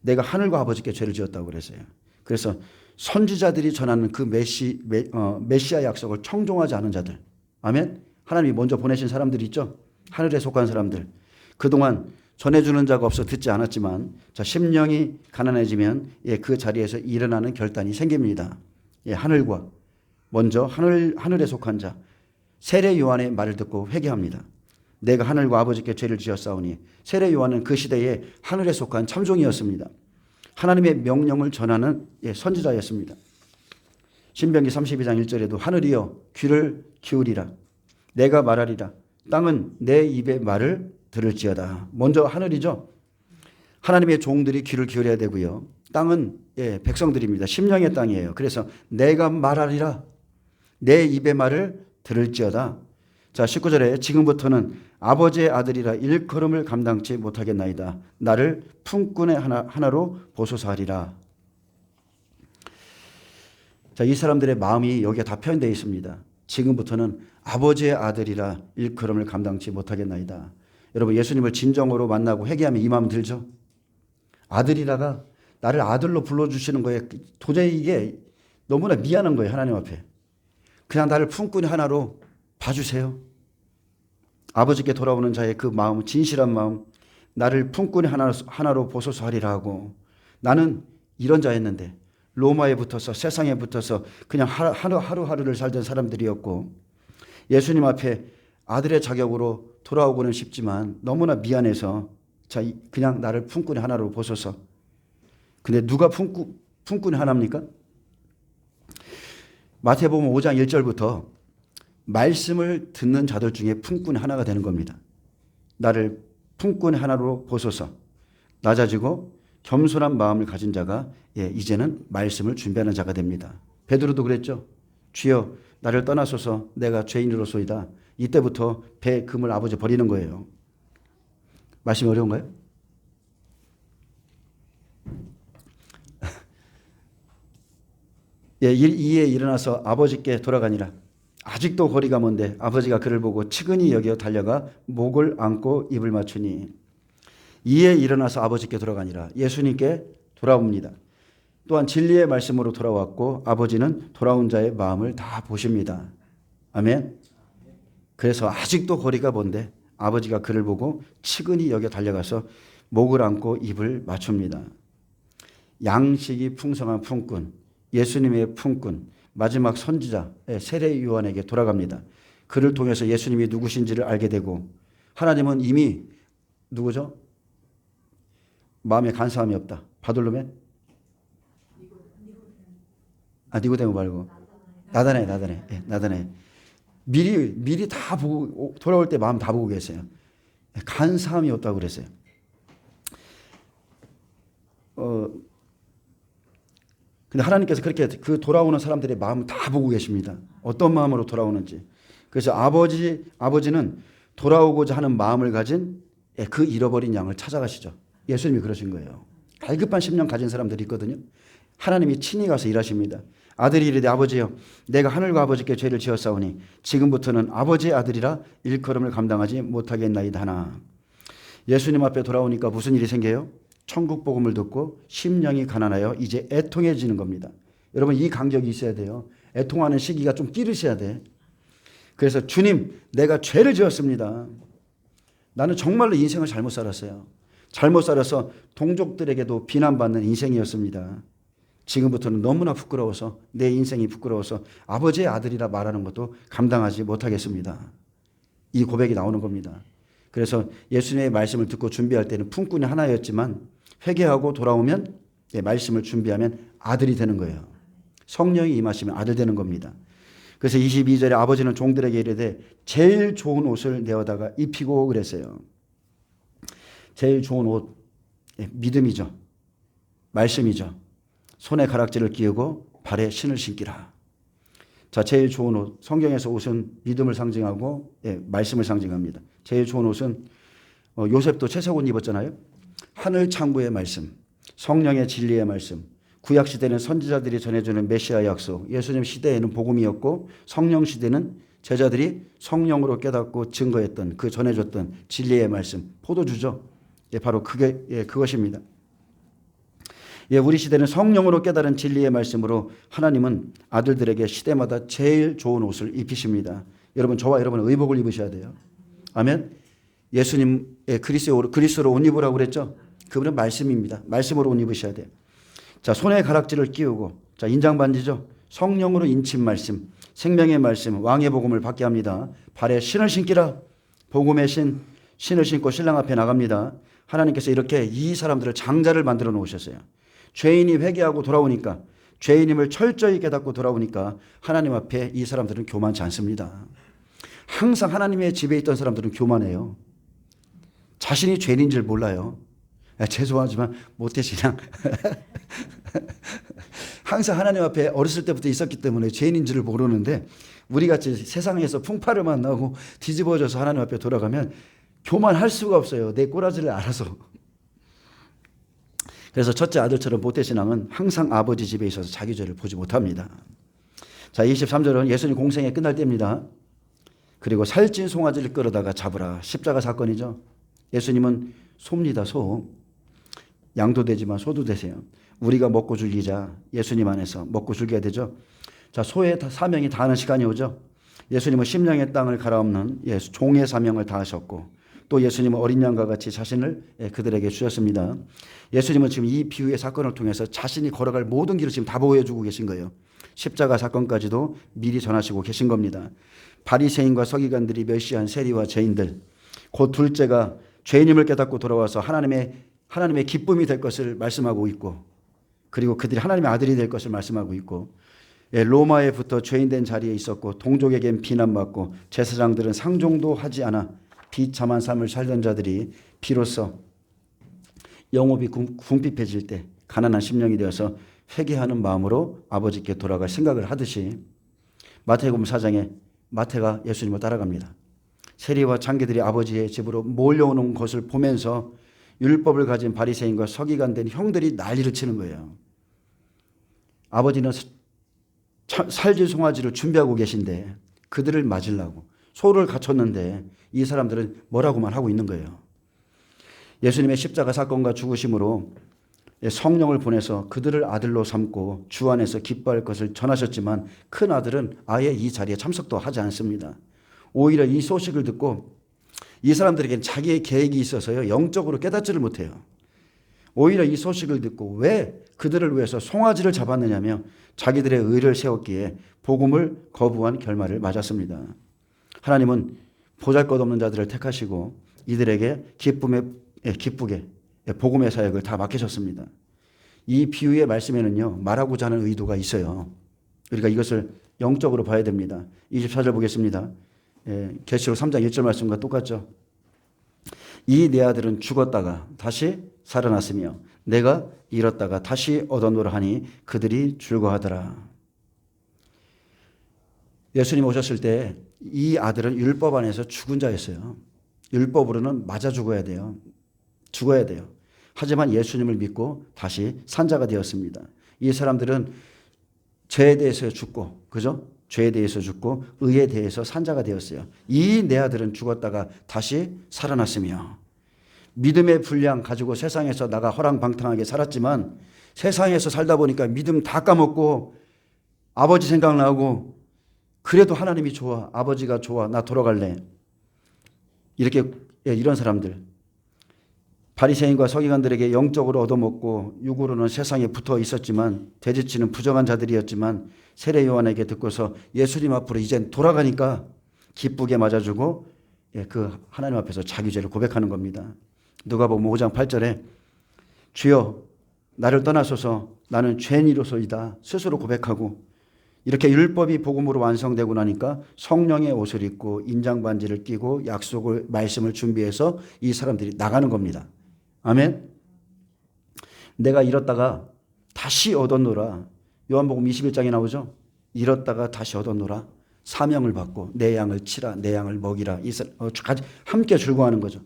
내가 하늘과 아버지께 죄를 지었다고 그랬어요. 그래서 선지자들이 전하는 그 메시아 약속을 청종하지 않은 자들, 아멘. 하나님이 먼저 보내신 사람들이 있죠. 하늘에 속한 사람들. 그동안 전해주는 자가 없어 듣지 않았지만 심령이 가난해지면 그 자리에서 일어나는 결단이 생깁니다. 하늘과 먼저 하늘에 속한 자 세례 요한의 말을 듣고 회개합니다. 내가 하늘과 아버지께 죄를 지었사오니. 세례 요한은 그 시대에 하늘에 속한 참종이었습니다. 하나님의 명령을 전하는 선지자였습니다. 신명기 32장 1절에도 하늘이여 귀를 기울이라 내가 말하리라 땅은 내 입의 말을 들을지어다. 먼저 하늘이죠. 하나님의 종들이 귀를 기울여야 되고요. 땅은 백성들입니다. 심령의 땅이에요. 그래서 내가 말하리라 내 입의 말을 들을지어다. 자 19절에 지금부터는 아버지의 아들이라 일컬음을 감당치 못하겠나이다. 나를 품꾼의 하나로 보소서하리라. 자, 이 사람들의 마음이 여기에 다 표현되어 있습니다. 지금부터는 아버지의 아들이라 일컬음을 감당치 못하겠나이다. 여러분 예수님을 진정으로 만나고 회개하면 이 마음 들죠. 아들이라가 나를 아들로 불러주시는 거에 도저히 이게 너무나 미안한 거예요. 하나님 앞에. 그냥 나를 품꾼의 하나로 봐주세요. 아버지께 돌아오는 자의 그 마음, 진실한 마음, 나를 품꾼의 하나로 보소서 하리라 하고. 나는 이런 자였는데 로마에 붙어서 세상에 붙어서 그냥 하루하루를 살던 사람들이었고 예수님 앞에 아들의 자격으로 돌아오고는 싶지만 너무나 미안해서 자 그냥 나를 품꾼의 하나로 보소서. 근데 누가 품꾼의 하나입니까? 마태복음 5장 1절부터 말씀을 듣는 자들 중에 품꾼의 하나가 되는 겁니다. 나를 품꾼의 하나로 보소서. 낮아지고 겸손한 마음을 가진 자가 이제는 말씀을 준비하는 자가 됩니다. 베드로도 그랬죠. 주여 나를 떠나소서 내가 죄인으로소이다. 이때부터 배 금을 아버지 버리는 거예요. 말씀이 어려운가요? 이에 일어나서 아버지께 돌아가니라. 아직도 거리가 먼데 아버지가 그를 보고 측은히 여겨 달려가 목을 안고 입을 맞추니. 이에 일어나서 아버지께 돌아가니라. 예수님께 돌아옵니다. 또한 진리의 말씀으로 돌아왔고 아버지는 돌아온 자의 마음을 다 보십니다. 아멘. 그래서 아직도 거리가 먼데 아버지가 그를 보고 측은히 여겨 달려가서 목을 안고 입을 맞춥니다. 양식이 풍성한 품꾼, 예수님의 품꾼, 마지막 선지자 세례 요한에게 돌아갑니다. 그를 통해서 예수님이 누구신지를 알게 되고 하나님은 이미 누구죠? 마음에 간사함이 없다. 바돌로메? 니고데모 말고 나다네. 미리 다 보고 돌아올 때 마음 다 보고 계세요. 간사함이 없다고 그랬어요. 근데 하나님께서 그렇게 그 돌아오는 사람들의 마음을 다 보고 계십니다. 어떤 마음으로 돌아오는지. 그래서 아버지는 돌아오고자 하는 마음을 가진 그 잃어버린 양을 찾아가시죠. 예수님이 그러신 거예요. 갈급한 심령 가진 사람들이 있거든요. 하나님이 친히 가서 일하십니다. 아들이 이르되 아버지여 내가 하늘과 아버지께 죄를 지었사오니 지금부터는 아버지의 아들이라 일컬음을 감당하지 못하겠나이다 하나. 예수님 앞에 돌아오니까 무슨 일이 생겨요? 천국 복음을 듣고 심령이 가난하여 이제 애통해지는 겁니다. 여러분 이 간격이 있어야 돼요. 애통하는 시기가 좀 끼르셔야 돼. 그래서 주님 내가 죄를 지었습니다. 나는 정말로 인생을 잘못 살았어요. 잘못 살아서 동족들에게도 비난받는 인생이었습니다. 지금부터는 너무나 부끄러워서 내 인생이 부끄러워서 아버지의 아들이라 말하는 것도 감당하지 못하겠습니다. 이 고백이 나오는 겁니다. 그래서 예수님의 말씀을 듣고 준비할 때는 품꾼이 하나였지만 회개하고 돌아오면 말씀을 준비하면 아들이 되는 거예요. 성령이 임하시면 아들 되는 겁니다. 그래서 22절에 아버지는 종들에게 이르되 제일 좋은 옷을 내어다가 입히고 그랬어요. 제일 좋은 옷, 믿음이죠. 말씀이죠. 손에 가락지를 끼우고 발에 신을 신기라. 자, 제일 좋은 옷. 성경에서 옷은 믿음을 상징하고 말씀을 상징합니다. 제일 좋은 옷은 요셉도 채색 옷 입었잖아요. 하늘 창고의 말씀, 성령의 진리의 말씀, 구약 시대는 선지자들이 전해주는 메시아 약속, 예수님 시대에는 복음이었고 성령 시대는 제자들이 성령으로 깨닫고 증거했던 그 전해줬던 진리의 말씀, 포도주죠. 바로 그것입니다. 우리 시대는 성령으로 깨달은 진리의 말씀으로 하나님은 아들들에게 시대마다 제일 좋은 옷을 입히십니다. 여러분, 저와 여러분은 의복을 입으셔야 돼요. 아멘. 예수님의 그리스도로 옷 입으라고 그랬죠. 그분은 말씀입니다. 말씀으로 옷 입으셔야 돼요. 자, 손에 가락지를 끼우고, 자, 인장반지죠. 성령으로 인친 말씀, 생명의 말씀, 왕의 복음을 받게 합니다. 발에 신을 신기라. 복음의 신을 신고 신랑 앞에 나갑니다. 하나님께서 이렇게 이 사람들을 장자를 만들어 놓으셨어요. 죄인이 회개하고 돌아오니까, 죄인임을 철저히 깨닫고 돌아오니까 하나님 앞에 이 사람들은 교만치 않습니다. 항상 하나님의 집에 있던 사람들은 교만해요. 자신이 죄인인 줄 몰라요. 죄송하지만 모태신앙. 항상 하나님 앞에 어렸을 때부터 있었기 때문에 죄인인 줄 모르는데, 우리같이 세상에서 풍파를 만나고 뒤집어져서 하나님 앞에 돌아가면 교만할 수가 없어요. 내 꼬라지를 알아서. 그래서 첫째 아들처럼 모태신앙은 항상 아버지 집에 있어서 자기 죄를 보지 못합니다. 자, 23절은 예수님 공생애 끝날 때입니다. 그리고 살찐 송아지를 끌어다가 잡으라. 십자가 사건이죠. 예수님은 소입니다. 소. 양도 되지만 소도 되세요. 우리가 먹고 즐기자. 예수님 안에서 먹고 즐겨야 되죠. 자, 소의 사명이 다하는 시간이 오죠. 예수님은 심령의 땅을 갈아엎는 종의 사명을 다하셨고, 또 예수님은 어린 양과 같이 자신을 그들에게 주셨습니다. 예수님은 지금 이 비유의 사건을 통해서 자신이 걸어갈 모든 길을 지금 다 보여주고 계신 거예요. 십자가 사건까지도 미리 전하시고 계신 겁니다. 바리새인과 서기관들이 멸시한 세리와 죄인들, 곧 둘째가 죄인임을 깨닫고 돌아와서 하나님의 기쁨이 될 것을 말씀하고 있고, 그리고 그들이 하나님의 아들이 될 것을 말씀하고 있고, 로마에 붙어 죄인된 자리에 있었고 동족에겐 비난받고 제사장들은 상종도 하지 않아 비참한 삶을 살던 자들이 비로소 영업이 궁핍해질 때 가난한 심령이 되어서 회개하는 마음으로 아버지께 돌아갈 생각을 하듯이, 마태복음 4장에 마태가 예수님을 따라갑니다. 세리와 장기들이 아버지의 집으로 몰려오는 것을 보면서 율법을 가진 바리새인과 서기관된 형들이 난리를 치는 거예요. 아버지는 살진 송아지를 준비하고 계신데 그들을 맞으려고 소를 갖췄는데 이 사람들은 뭐라고만 하고 있는 거예요. 예수님의 십자가 사건과 죽으심으로 성령을 보내서 그들을 아들로 삼고 주 안에서 기뻐할 것을 전하셨지만 큰 아들은 아예 이 자리에 참석도 하지 않습니다. 오히려 이 소식을 듣고 이 사람들에게는 자기의 계획이 있어서요, 영적으로 깨닫지를 못해요. 오히려 이 소식을 듣고 왜 그들을 위해서 송아지를 잡았느냐며 자기들의 의를 세웠기에 복음을 거부한 결말을 맞았습니다. 하나님은 보잘것없는 자들을 택하시고 이들에게 기쁘게 복음의 사역을 다 맡기셨습니다. 이 비유의 말씀에는요, 말하고자 하는 의도가 있어요. 우리가 이것을 영적으로 봐야 됩니다. 24절 보겠습니다. 계시록 3장 1절 말씀과 똑같죠. 이 내 아들은 죽었다가 다시 살아났으며 내가 잃었다가 다시 얻었노라 하니 그들이 즐거워하더라. 예수님 오셨을 때 이 아들은 율법 안에서 죽은 자였어요. 율법으로는 맞아 죽어야 돼요. 하지만 예수님을 믿고 다시 산 자가 되었습니다. 이 사람들은 죄에 대해서 죽고, 그죠? 죄에 대해서 죽고 의에 대해서 산 자가 되었어요. 이 내 아들은 죽었다가 다시 살아났으며, 믿음의 분량 가지고 세상에서 나가 허랑방탕하게 살았지만 세상에서 살다 보니까 믿음 다 까먹고 아버지 생각나고, 그래도 하나님이 좋아, 아버지가 좋아, 나 돌아갈래. 이런 사람들, 바리새인과 서기관들에게 영적으로 얻어먹고 육으로는 세상에 붙어 있었지만 되지치는 부정한 자들이었지만 세례 요한에게 듣고서 예수님 앞으로 이젠 돌아가니까 기쁘게 맞아주고 그 하나님 앞에서 자기 죄를 고백하는 겁니다. 누가복음 5장 8절에 주여 나를 떠나소서 나는 죄인이로소이다 스스로 고백하고, 이렇게 율법이 복음으로 완성되고 나니까 성령의 옷을 입고 인장반지를 끼고 말씀을 준비해서 이 사람들이 나가는 겁니다. 아멘. 내가 잃었다가 다시 얻었노라. 요한복음 21장에 나오죠. 잃었다가 다시 얻었노라. 사명을 받고 내 양을 치라, 내 양을 먹이라. 함께 즐거워하는 거죠.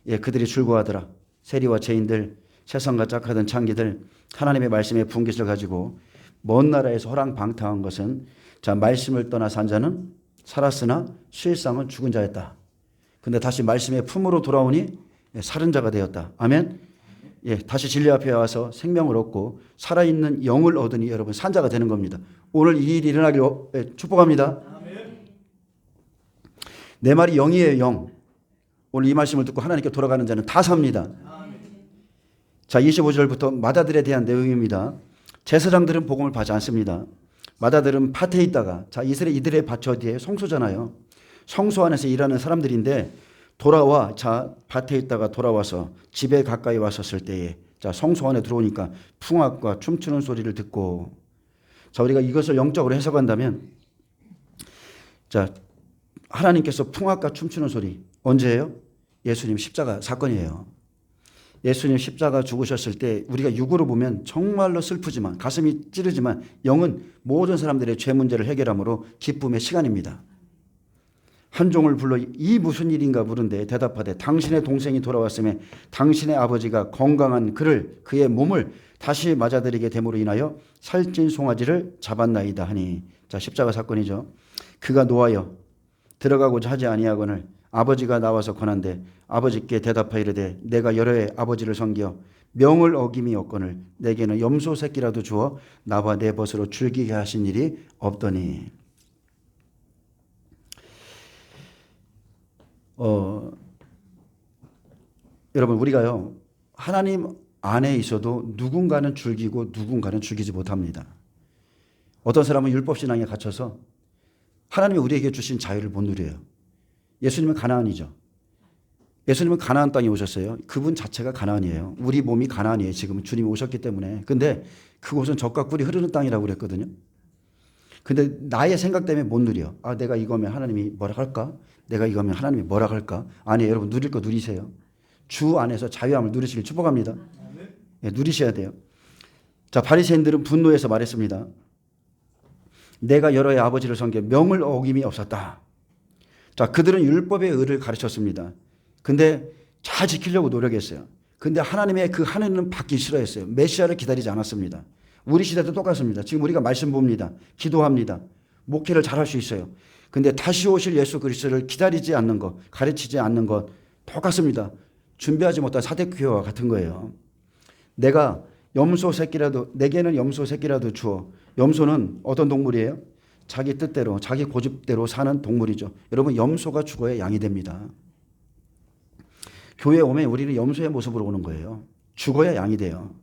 그들이 즐거워하더라. 세리와 죄인들, 세상과 짝하던 창기들, 하나님의 말씀의 분깃을 가지고 먼 나라에서 호랑방탕한 것은 말씀을 떠나 산 자는 살았으나 실상은 죽은 자였다. 근데 다시 말씀의 품으로 돌아오니 살은 자가 되었다. 아멘. 다시 진리 앞에 와서 생명을 얻고 살아있는 영을 얻으니 여러분 산 자가 되는 겁니다. 오늘 이 일이 일어나길 축복합니다. 내 말이 영이에요, 영. 오늘 이 말씀을 듣고 하나님께 돌아가는 자는 다 삽니다. 자, 25절부터 마다들에 대한 내용입니다. 제사장들은 복음을 받지 않습니다. 마다들은 밭에 있다가, 이스라엘 이들의 밭 어디에 성소잖아요. 성소 안에서 일하는 사람들인데 돌아와, 밭에 있다가 돌아와서 집에 가까이 왔었을 때에 성소 안에 들어오니까 풍악과 춤추는 소리를 듣고, 우리가 이것을 영적으로 해석한다면, 하나님께서 풍악과 춤추는 소리 언제예요? 예수님 십자가 사건이에요. 예수님 십자가 죽으셨을 때 우리가 육으로 보면 정말로 슬프지만 가슴이 찌르지만 영은 모든 사람들의 죄 문제를 해결함으로 기쁨의 시간입니다. 한 종을 불러 이 무슨 일인가 물은데 대답하되 당신의 동생이 돌아왔음에 당신의 아버지가 건강한 그의 몸을 다시 맞아들이게 됨으로 인하여 살찐 송아지를 잡았나이다 하니, 십자가 사건이죠. 그가 노하여 들어가고자 하지 아니하거늘 아버지가 나와서 권한대 아버지께 대답하여 이르되 내가 여러 해 아버지를 섬겨 명을 어김이 없거늘 내게는 염소 새끼라도 주어 나와 내 벗으로 즐기게 하신 일이 없더니. 여러분, 우리가요 하나님 안에 있어도 누군가는 즐기고 누군가는 즐기지 못합니다. 어떤 사람은 율법신앙에 갇혀서 하나님이 우리에게 주신 자유를 못 누려요. 예수님은 가나안이죠. 예수님은 가나안 땅에 오셨어요. 그분 자체가 가나안이에요. 우리 몸이 가나안이에요. 지금 주님이 오셨기 때문에. 근데 그곳은 젖과 꿀이 흐르는 땅이라고 그랬거든요. 근데 나의 생각 때문에 못 누려. 내가 이거면 하나님이 뭐라 할까? 내가 이거면 하나님이 뭐라 할까? 아니, 여러분 누릴 거 누리세요. 주 안에서 자유함을 누리시길 축복합니다. 누리셔야 돼요. 바리새인들은 분노해서 말했습니다. 내가 여러 해 아버지를 섬겨 명을 어김이 없었다. 그들은 율법의 의를 가르쳤습니다. 근데 잘 지키려고 노력했어요. 근데 하나님의 그 하늘은 받기 싫어했어요. 메시아를 기다리지 않았습니다. 우리 시대도 똑같습니다. 지금 우리가 말씀 봅니다. 기도합니다. 목회를 잘할 수 있어요. 근데 다시 오실 예수 그리스도를 기다리지 않는 것, 가르치지 않는 것 똑같습니다. 준비하지 못한 사대교회와 같은 거예요. 내게는 염소 새끼라도 주어. 염소는 어떤 동물이에요? 자기 뜻대로, 자기 고집대로 사는 동물이죠. 여러분, 염소가 죽어야 양이 됩니다. 교회에 오면 우리는 염소의 모습으로 오는 거예요. 죽어야 양이 돼요.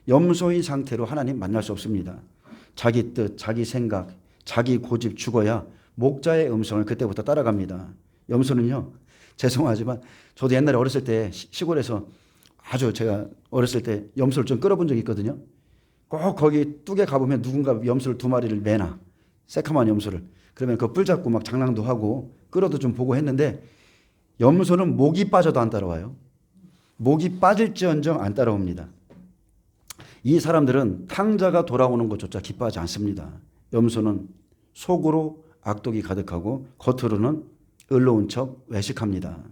염소인 상태로 하나님 만날 수 없습니다. 자기 뜻, 자기 생각, 자기 고집 죽어야 목자의 음성을 그때부터 따라갑니다. 염소는요, 죄송하지만 저도 옛날에 어렸을 때 시골에서 제가 어렸을 때 염소를 좀 끌어본 적이 있거든요. 꼭 거기 뚝에 가보면 누군가 염소를 2마리를 매나, 새카만 염소를. 그러면 그 뿔 잡고 막 장난도 하고 끌어도 좀 보고 했는데, 염소는 목이 빠져도 안 따라와요. 목이 빠질지언정 안 따라옵니다. 이 사람들은 탕자가 돌아오는 것조차 기뻐하지 않습니다. 염소는 속으로 악독이 가득하고 겉으로는 의로운 척 외식합니다.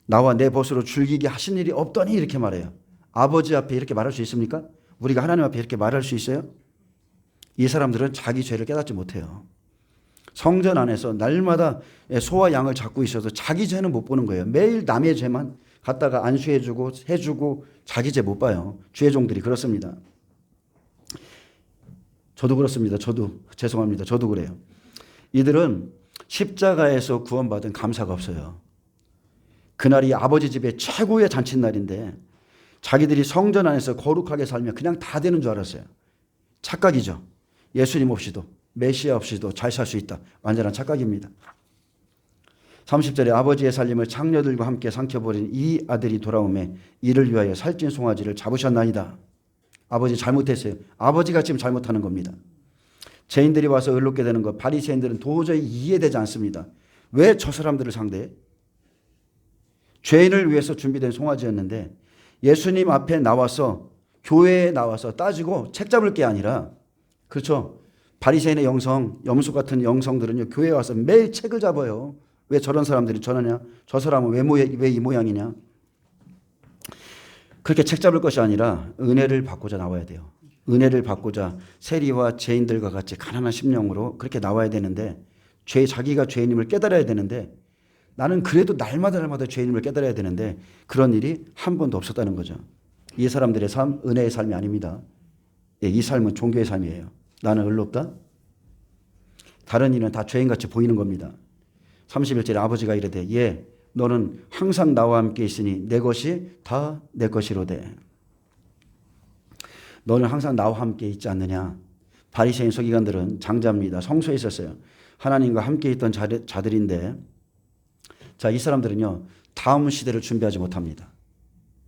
나와 내 벗으로 즐기게 하신 일이 없더니 이렇게 말해요. 아버지 앞에 이렇게 말할 수 있습니까? 우리가 하나님 앞에 이렇게 말할 수 있어요? 이 사람들은 자기 죄를 깨닫지 못해요. 성전 안에서 날마다 소와 양을 잡고 있어도 자기 죄는 못 보는 거예요. 매일 남의 죄만 갖다가 안수해주고 해주고 자기 죄 못 봐요. 죄종들이 그렇습니다. 저도 그렇습니다. 죄송합니다. 저도 그래요. 이들은 십자가에서 구원받은 감사가 없어요. 그날이 아버지 집의 최고의 잔칫날인데 자기들이 성전 안에서 거룩하게 살면 그냥 다 되는 줄 알았어요. 착각이죠. 예수님 없이도 메시아 없이도 잘 살 수 있다. 완전한 착각입니다. 30절에 아버지의 살림을 장녀들과 함께 삼켜버린 이 아들이 돌아오매 이를 위하여 살찐 송아지를 잡으셨나이다. 아버지 잘못했어요. 아버지가 지금 잘못하는 겁니다. 죄인들이 와서 의롭게 되는 것, 바리새인들은 도저히 이해되지 않습니다. 왜 저 사람들을 상대해? 죄인을 위해서 준비된 송아지였는데 예수님 앞에 나와서, 교회에 나와서 따지고 책 잡을 게 아니라, 그렇죠, 바리새인의 염소 같은 영성들은요, 교회에 와서 매일 책을 잡아요. 왜 저런 사람들이 저러냐? 저 사람은 왜 이 모양이냐? 그렇게 책 잡을 것이 아니라 은혜를 받고자 나와야 돼요. 은혜를 받고자 세리와 죄인들과 같이 가난한 심령으로 그렇게 나와야 되는데 자기가 죄인임을 깨달아야 되는데 나는 그래도 날마다 죄인임을 깨달아야 되는데 그런 일이 한 번도 없었다는 거죠. 이 사람들의 삶, 은혜의 삶이 아닙니다. 이 삶은 종교의 삶이에요. 나는 의롭다? 다른 이는 다 죄인같이 보이는 겁니다. 31절에 아버지가 이르되 예 너는 항상 나와 함께 있으니 내 것이 다 내 것이로되. 너는 항상 나와 함께 있지 않느냐. 바리새인 서기관들은 장자입니다. 성소에 있었어요. 하나님과 함께 있던 자들인데 자, 이 사람들은요 다음 시대를 준비하지 못합니다.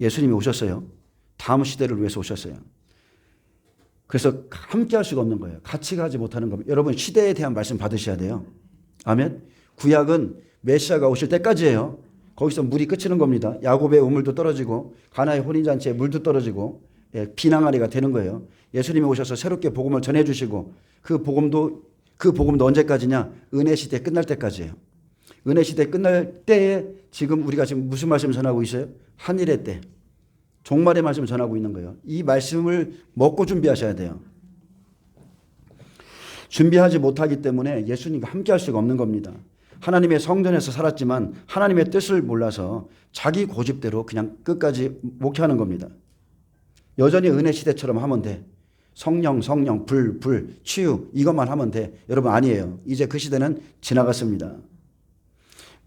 예수님이 오셨어요. 다음 시대를 위해서 오셨어요. 그래서 함께 할 수가 없는 거예요. 같이 가지 못하는 겁니다. 여러분 시대에 대한 말씀 받으셔야 돼요. 아멘. 구약은 메시아가 오실 때까지예요. 거기서 물이 그치는 겁니다. 야곱의 우물도 떨어지고 가나의 혼인잔치에 물도 떨어지고 비낭아리가 되는 거예요. 예수님이 오셔서 새롭게 복음을 전해주시고 그 복음도 언제까지냐? 은혜 시대 끝날 때까지예요. 은혜 시대 끝날 때에 지금 우리가 지금 무슨 말씀을 전하고 있어요? 한일의 때. 종말의 말씀을 전하고 있는 거예요. 이 말씀을 먹고 준비하셔야 돼요. 준비하지 못하기 때문에 예수님과 함께 할 수가 없는 겁니다. 하나님의 성전에서 살았지만 하나님의 뜻을 몰라서 자기 고집대로 그냥 끝까지 목회하는 겁니다. 여전히 은혜 시대처럼 하면 돼. 성령, 불, 치유 이것만 하면 돼. 여러분 아니에요. 이제 그 시대는 지나갔습니다.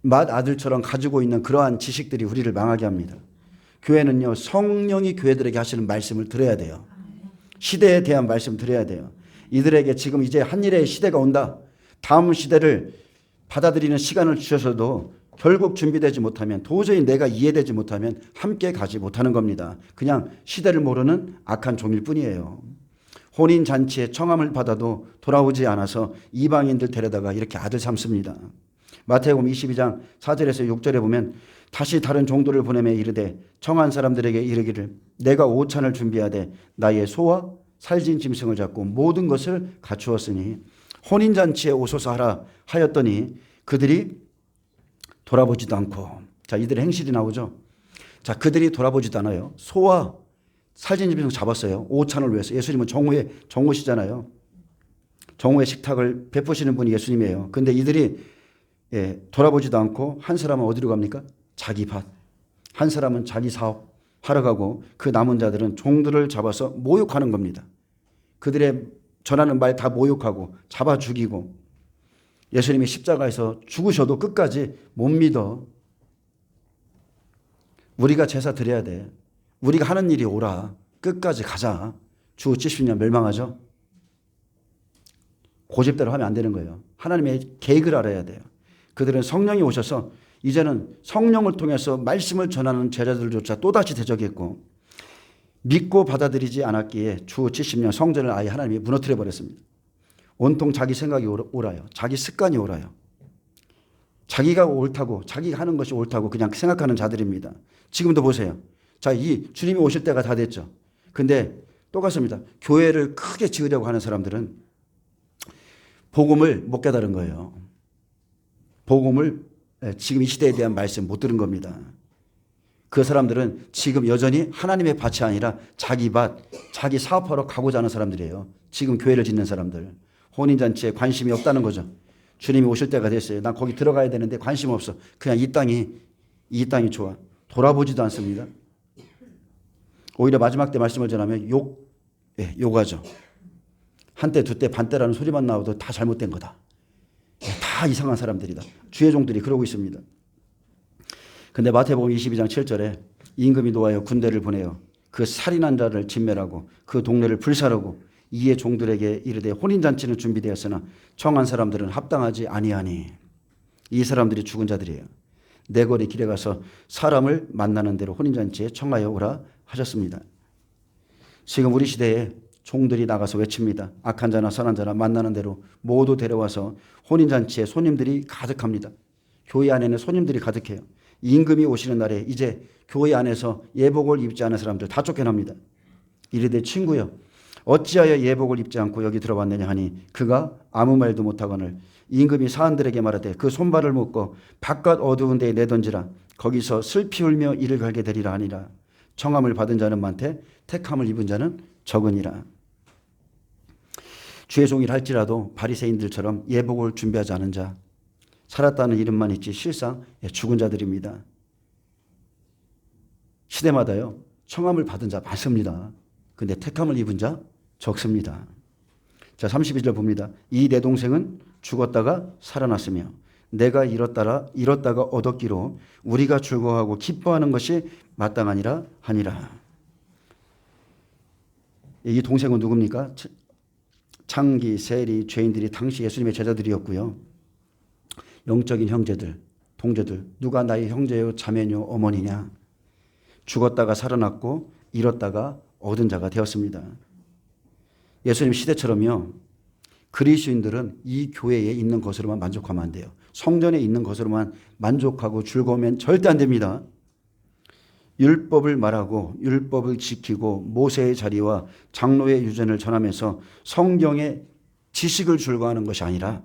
맏아들처럼 가지고 있는 그러한 지식들이 우리를 망하게 합니다. 교회는요 성령이 교회들에게 하시는 말씀을 들어야 돼요. 시대에 대한 말씀 들어야 돼요. 이들에게 지금 이제 한일의 시대가 온다. 다음 시대를 받아들이는 시간을 주셔서도 결국 준비되지 못하면 도저히 내가 이해되지 못하면 함께 가지 못하는 겁니다. 그냥 시대를 모르는 악한 종일 뿐이에요. 혼인잔치에 청함을 받아도 돌아오지 않아서 이방인들 데려다가 이렇게 아들 삼습니다. 마태복음 22장 4절에서 6절에 보면 다시 다른 종들을 보내매 이르되 청한 사람들에게 이르기를 내가 오찬을 준비하되 나의 소와 살진 짐승을 잡고 모든 것을 갖추었으니 혼인잔치에 오소서 하라 하였더니 그들이 돌아보지도 않고 자 이들의 행실이 나오죠. 자 그들이 돌아보지도 않아요. 소와 살진 짐승을 잡았어요. 오찬을 위해서. 예수님은 정오시잖아요. 정오의 식탁을 베푸시는 분이 예수님이에요. 근데 이들이 돌아보지도 않고 한 사람은 어디로 갑니까? 자기 밭. 한 사람은 자기 사업 하러 가고 그 남은 자들은 종들을 잡아서 모욕하는 겁니다. 그들의 전하는 말 다 모욕하고 잡아 죽이고 예수님이 십자가에서 죽으셔도 끝까지 못 믿어. 우리가 제사 드려야 돼. 우리가 하는 일이 오라. 끝까지 가자. 주 70년 멸망하죠. 고집대로 하면 안 되는 거예요. 하나님의 계획을 알아야 돼요. 그들은 성령이 오셔서 이제는 성령을 통해서 말씀을 전하는 제자들조차 또다시 대적했고 믿고 받아들이지 않았기에 주 70년 성전을 아예 하나님이 무너뜨려 버렸습니다. 온통 자기 생각이 옳아요. 자기 습관이 옳아요. 자기가 옳다고 자기가 하는 것이 옳다고 그냥 생각하는 자들입니다. 지금도 보세요. 자, 이 주님이 오실 때가 다 됐죠. 근데 똑같습니다. 교회를 크게 지으려고 하는 사람들은 복음을 못 깨달은 거예요. 복음을 지금 이 시대에 대한 말씀 못 들은 겁니다. 그 사람들은 지금 여전히 하나님의 밭이 아니라 자기 밭, 자기 사업하러 가고자 하는 사람들이에요. 지금 교회를 짓는 사람들. 혼인잔치에 관심이 없다는 거죠. 주님이 오실 때가 됐어요. 난 거기 들어가야 되는데 관심 없어. 그냥 이 땅이 좋아. 돌아보지도 않습니다. 오히려 마지막 때 말씀을 전하면 욕하죠. 한때 두때 반때라는 소리만 나와도 다 잘못된 거다. 다 이상한 사람들이다. 주의 종들이 그러고 있습니다. 근데 마태복음 22장 7절에 임금이 노하여 군대를 보내어 그 살인한 자를 진멸하고 그 동네를 불사르고 이에 종들에게 이르되 혼인잔치는 준비되었으나 청한 사람들은 합당하지 아니하니. 이 사람들이 죽은 자들이에요. 내 거리 길에 가서 사람을 만나는 대로 혼인잔치에 청하여 오라 하셨습니다. 지금 우리 시대에 종들이 나가서 외칩니다. 악한 자나 선한 자나 만나는 대로 모두 데려와서 혼인잔치에 손님들이 가득합니다. 교회 안에는 손님들이 가득해요. 임금이 오시는 날에 이제 교회 안에서 예복을 입지 않은 사람들 다 쫓겨납니다. 이르되 친구여 어찌하여 예복을 입지 않고 여기 들어왔느냐 하니 그가 아무 말도 못하거늘 임금이 사한들에게 말하되 그 손발을 묶고 바깥 어두운 데에 내던지라. 거기서 슬피 울며 이를 갈게 되리라 하니라. 청함을 받은 자는 많되 택함을 입은 자는 적으니라. 주의 종일 할지라도 바리새인들처럼 예복을 준비하지 않은 자, 살았다는 이름만 있지 실상 죽은 자들입니다. 시대마다요 청함을 받은 자 많습니다. 근데 택함을 입은 자 적습니다. 자, 32절 봅니다. 이 내 동생은 죽었다가 살아났으며 내가 잃었다가 얻었기로 우리가 즐거워하고 기뻐하는 것이 마땅하니라 하니라. 이 동생은 누굽니까? 창기, 세리, 죄인들이 당시 예수님의 제자들이었고요. 영적인 형제들, 동제들, 누가 나의 형제요 자매요 어머니냐. 죽었다가 살아났고 잃었다가 얻은 자가 되었습니다. 예수님 시대처럼요. 그리스도인들은 이 교회에 있는 것으로만 만족하면 안 돼요. 성전에 있는 것으로만 만족하고 즐거우면 절대 안 됩니다. 율법을 말하고 율법을 지키고 모세의 자리와 장로의 유전을 전하면서 성경의 지식을 즐거워하는 것이 아니라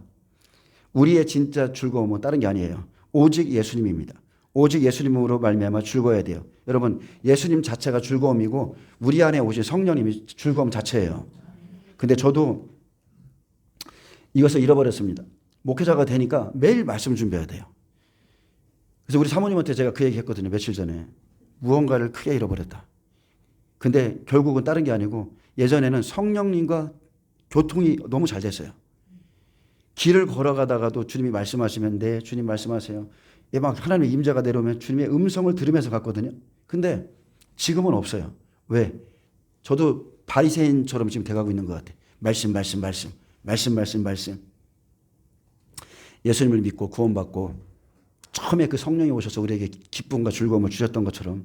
우리의 진짜 즐거움은 다른 게 아니에요. 오직 예수님입니다. 오직 예수님으로 말미암아 즐거워야 돼요. 여러분, 예수님 자체가 즐거움이고 우리 안에 오신 성령님이 즐거움 자체예요. 근데 저도 이것을 잃어버렸습니다. 목회자가 되니까 매일 말씀 준비해야 돼요. 그래서 우리 사모님한테 제가 그 얘기 했거든요. 며칠 전에. 무언가를 크게 잃어버렸다. 근데 결국은 다른 게 아니고 예전에는 성령님과 교통이 너무 잘 됐어요. 길을 걸어가다가도 주님이 말씀하시면 네, 주님 말씀하세요. 막 하나님의 임재가 내려오면 주님의 음성을 들으면서 갔거든요. 근데 지금은 없어요. 왜? 저도 바리새인처럼 지금 돼가고 있는 것 같아요. 말씀. 예수님을 믿고 구원받고 처음에 그 성령이 오셔서 우리에게 기쁨과 즐거움을 주셨던 것처럼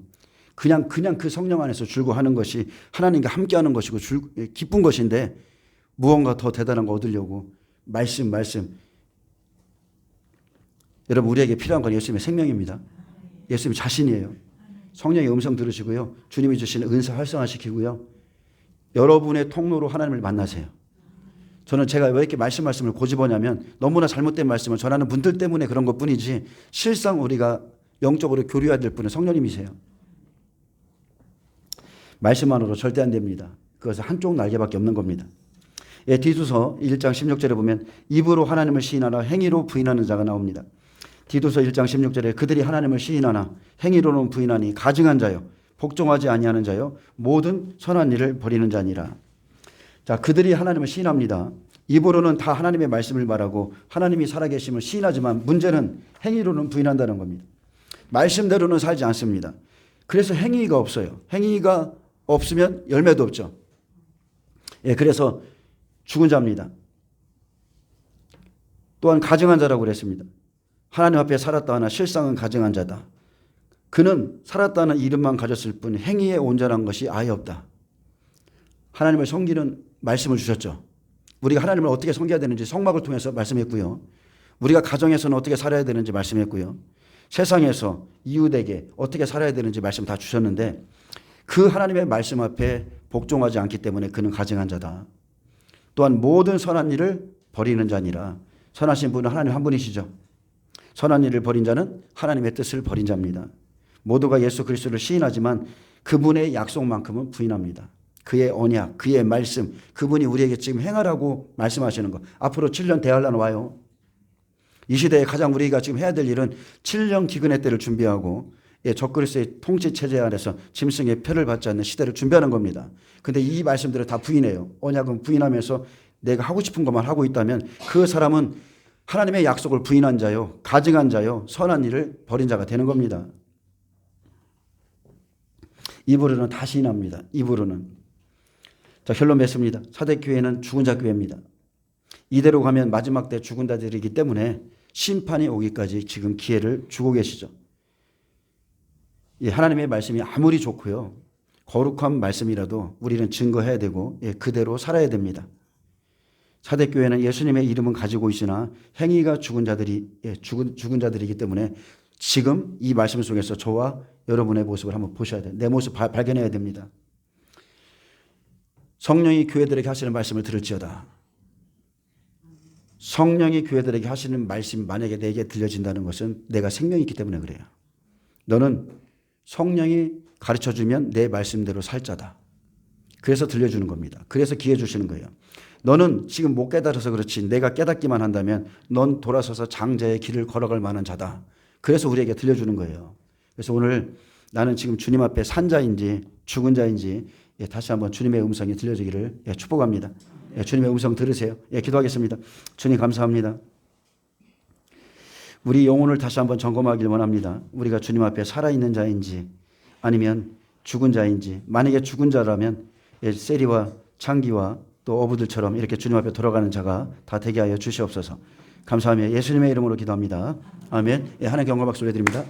그냥 그 성령 안에서 즐거워하는 것이 하나님과 함께하는 것이고 기쁜 것인데 무언가 더 대단한 거 얻으려고 말씀. 여러분, 우리에게 필요한 건 예수님의 생명입니다. 예수님 자신이에요. 성령의 음성 들으시고요. 주님이 주시는 은사 활성화시키고요. 여러분의 통로로 하나님을 만나세요. 저는 제가 왜 이렇게 말씀을 고집하냐면 너무나 잘못된 말씀을 전하는 분들 때문에 그런 것뿐이지 실상 우리가 영적으로 교류해야 될 분은 성령님이세요. 말씀만으로 절대 안 됩니다. 그것은 한쪽 날개밖에 없는 겁니다. 디도서 1장 16절에 보면 입으로 하나님을 시인하나 행위로 부인하는 자가 나옵니다. 디도서 1장 16절에 그들이 하나님을 시인하나 행위로는 부인하니 가증한 자요 복종하지 아니하는 자요 모든 선한 일을 버리는 자니라. 자, 그들이 하나님을 시인합니다. 입으로는 다 하나님의 말씀을 말하고 하나님이 살아계심을 시인하지만 문제는 행위로는 부인한다는 겁니다. 말씀대로는 살지 않습니다. 그래서 행위가 없어요. 행위가 없으면 열매도 없죠. 그래서 죽은 자입니다. 또한 가증한 자라고 그랬습니다. 하나님 앞에 살았다 하나 실상은 가증한 자다. 그는 살았다는 이름만 가졌을 뿐 행위에 온전한 것이 아예 없다. 하나님을 섬기는 말씀을 주셨죠. 우리가 하나님을 어떻게 섬겨야 되는지 성막을 통해서 말씀했고요. 우리가 가정에서는 어떻게 살아야 되는지 말씀했고요. 세상에서 이웃에게 어떻게 살아야 되는지 말씀 다 주셨는데 그 하나님의 말씀 앞에 복종하지 않기 때문에 그는 가증한 자다. 또한 모든 선한 일을 버리는 자니라. 선하신 분은 하나님 한 분이시죠. 선한 일을 버린 자는 하나님의 뜻을 버린 자입니다. 모두가 예수 그리스도를 시인하지만 그분의 약속만큼은 부인합니다. 그의 언약, 그의 말씀, 그분이 우리에게 지금 행하라고 말씀하시는 것. 앞으로 7년 대환란 와요. 이 시대에 가장 우리가 지금 해야 될 일은 7년 기근의 때를 준비하고 적그리스도의 통치 체제 안에서 짐승의 표를 받지 않는 시대를 준비하는 겁니다. 그런데 이 말씀들을 다 부인해요. 언약은 부인하면서 내가 하고 싶은 것만 하고 있다면 그 사람은 하나님의 약속을 부인한 자요, 가증한 자요, 선한 일을 버린 자가 되는 겁니다. 입으로는 다 시인합니다. 입으로는. 자, 결론 맺습니다. 사대교회는 죽은 자 교회입니다. 이대로 가면 마지막 때 죽은 자들이기 때문에 심판이 오기까지 지금 기회를 주고 계시죠. 하나님의 말씀이 아무리 좋고요, 거룩한 말씀이라도 우리는 증거해야 되고 그대로 살아야 됩니다. 사대교회는 예수님의 이름은 가지고 있으나 행위가 죽은 자들이기 때문에 지금 이 말씀 속에서 저와 여러분의 모습을 한번 보셔야 돼요. 내 모습 발견해야 됩니다. 성령이 교회들에게 하시는 말씀을 들을지어다. 성령이 교회들에게 하시는 말씀 만약에 내게 들려진다는 것은 내가 생명이 있기 때문에 그래요. 너는 성령이 가르쳐주면 내 말씀대로 살 자다. 그래서 들려주는 겁니다. 그래서 기회 주시는 거예요. 너는 지금 못 깨달아서 그렇지 내가 깨닫기만 한다면 넌 돌아서서 장자의 길을 걸어갈 만한 자다. 그래서 우리에게 들려주는 거예요. 그래서 오늘 나는 지금 주님 앞에 산 자인지 죽은 자인지 다시 한번 주님의 음성이 들려주기를 축복합니다. 주님의 음성 들으세요. 기도하겠습니다. 주님 감사합니다. 우리 영혼을 다시 한번 점검하길 원합니다. 우리가 주님 앞에 살아있는 자인지 아니면 죽은 자인지, 만약에 죽은 자라면 세리와 창기와 또 어부들처럼 이렇게 주님 앞에 돌아가는 자가 다 되게 하여 주시옵소서. 감사하며 예수님의 이름으로 기도합니다. 아멘. 하나님께 영광 박수 올려드립니다.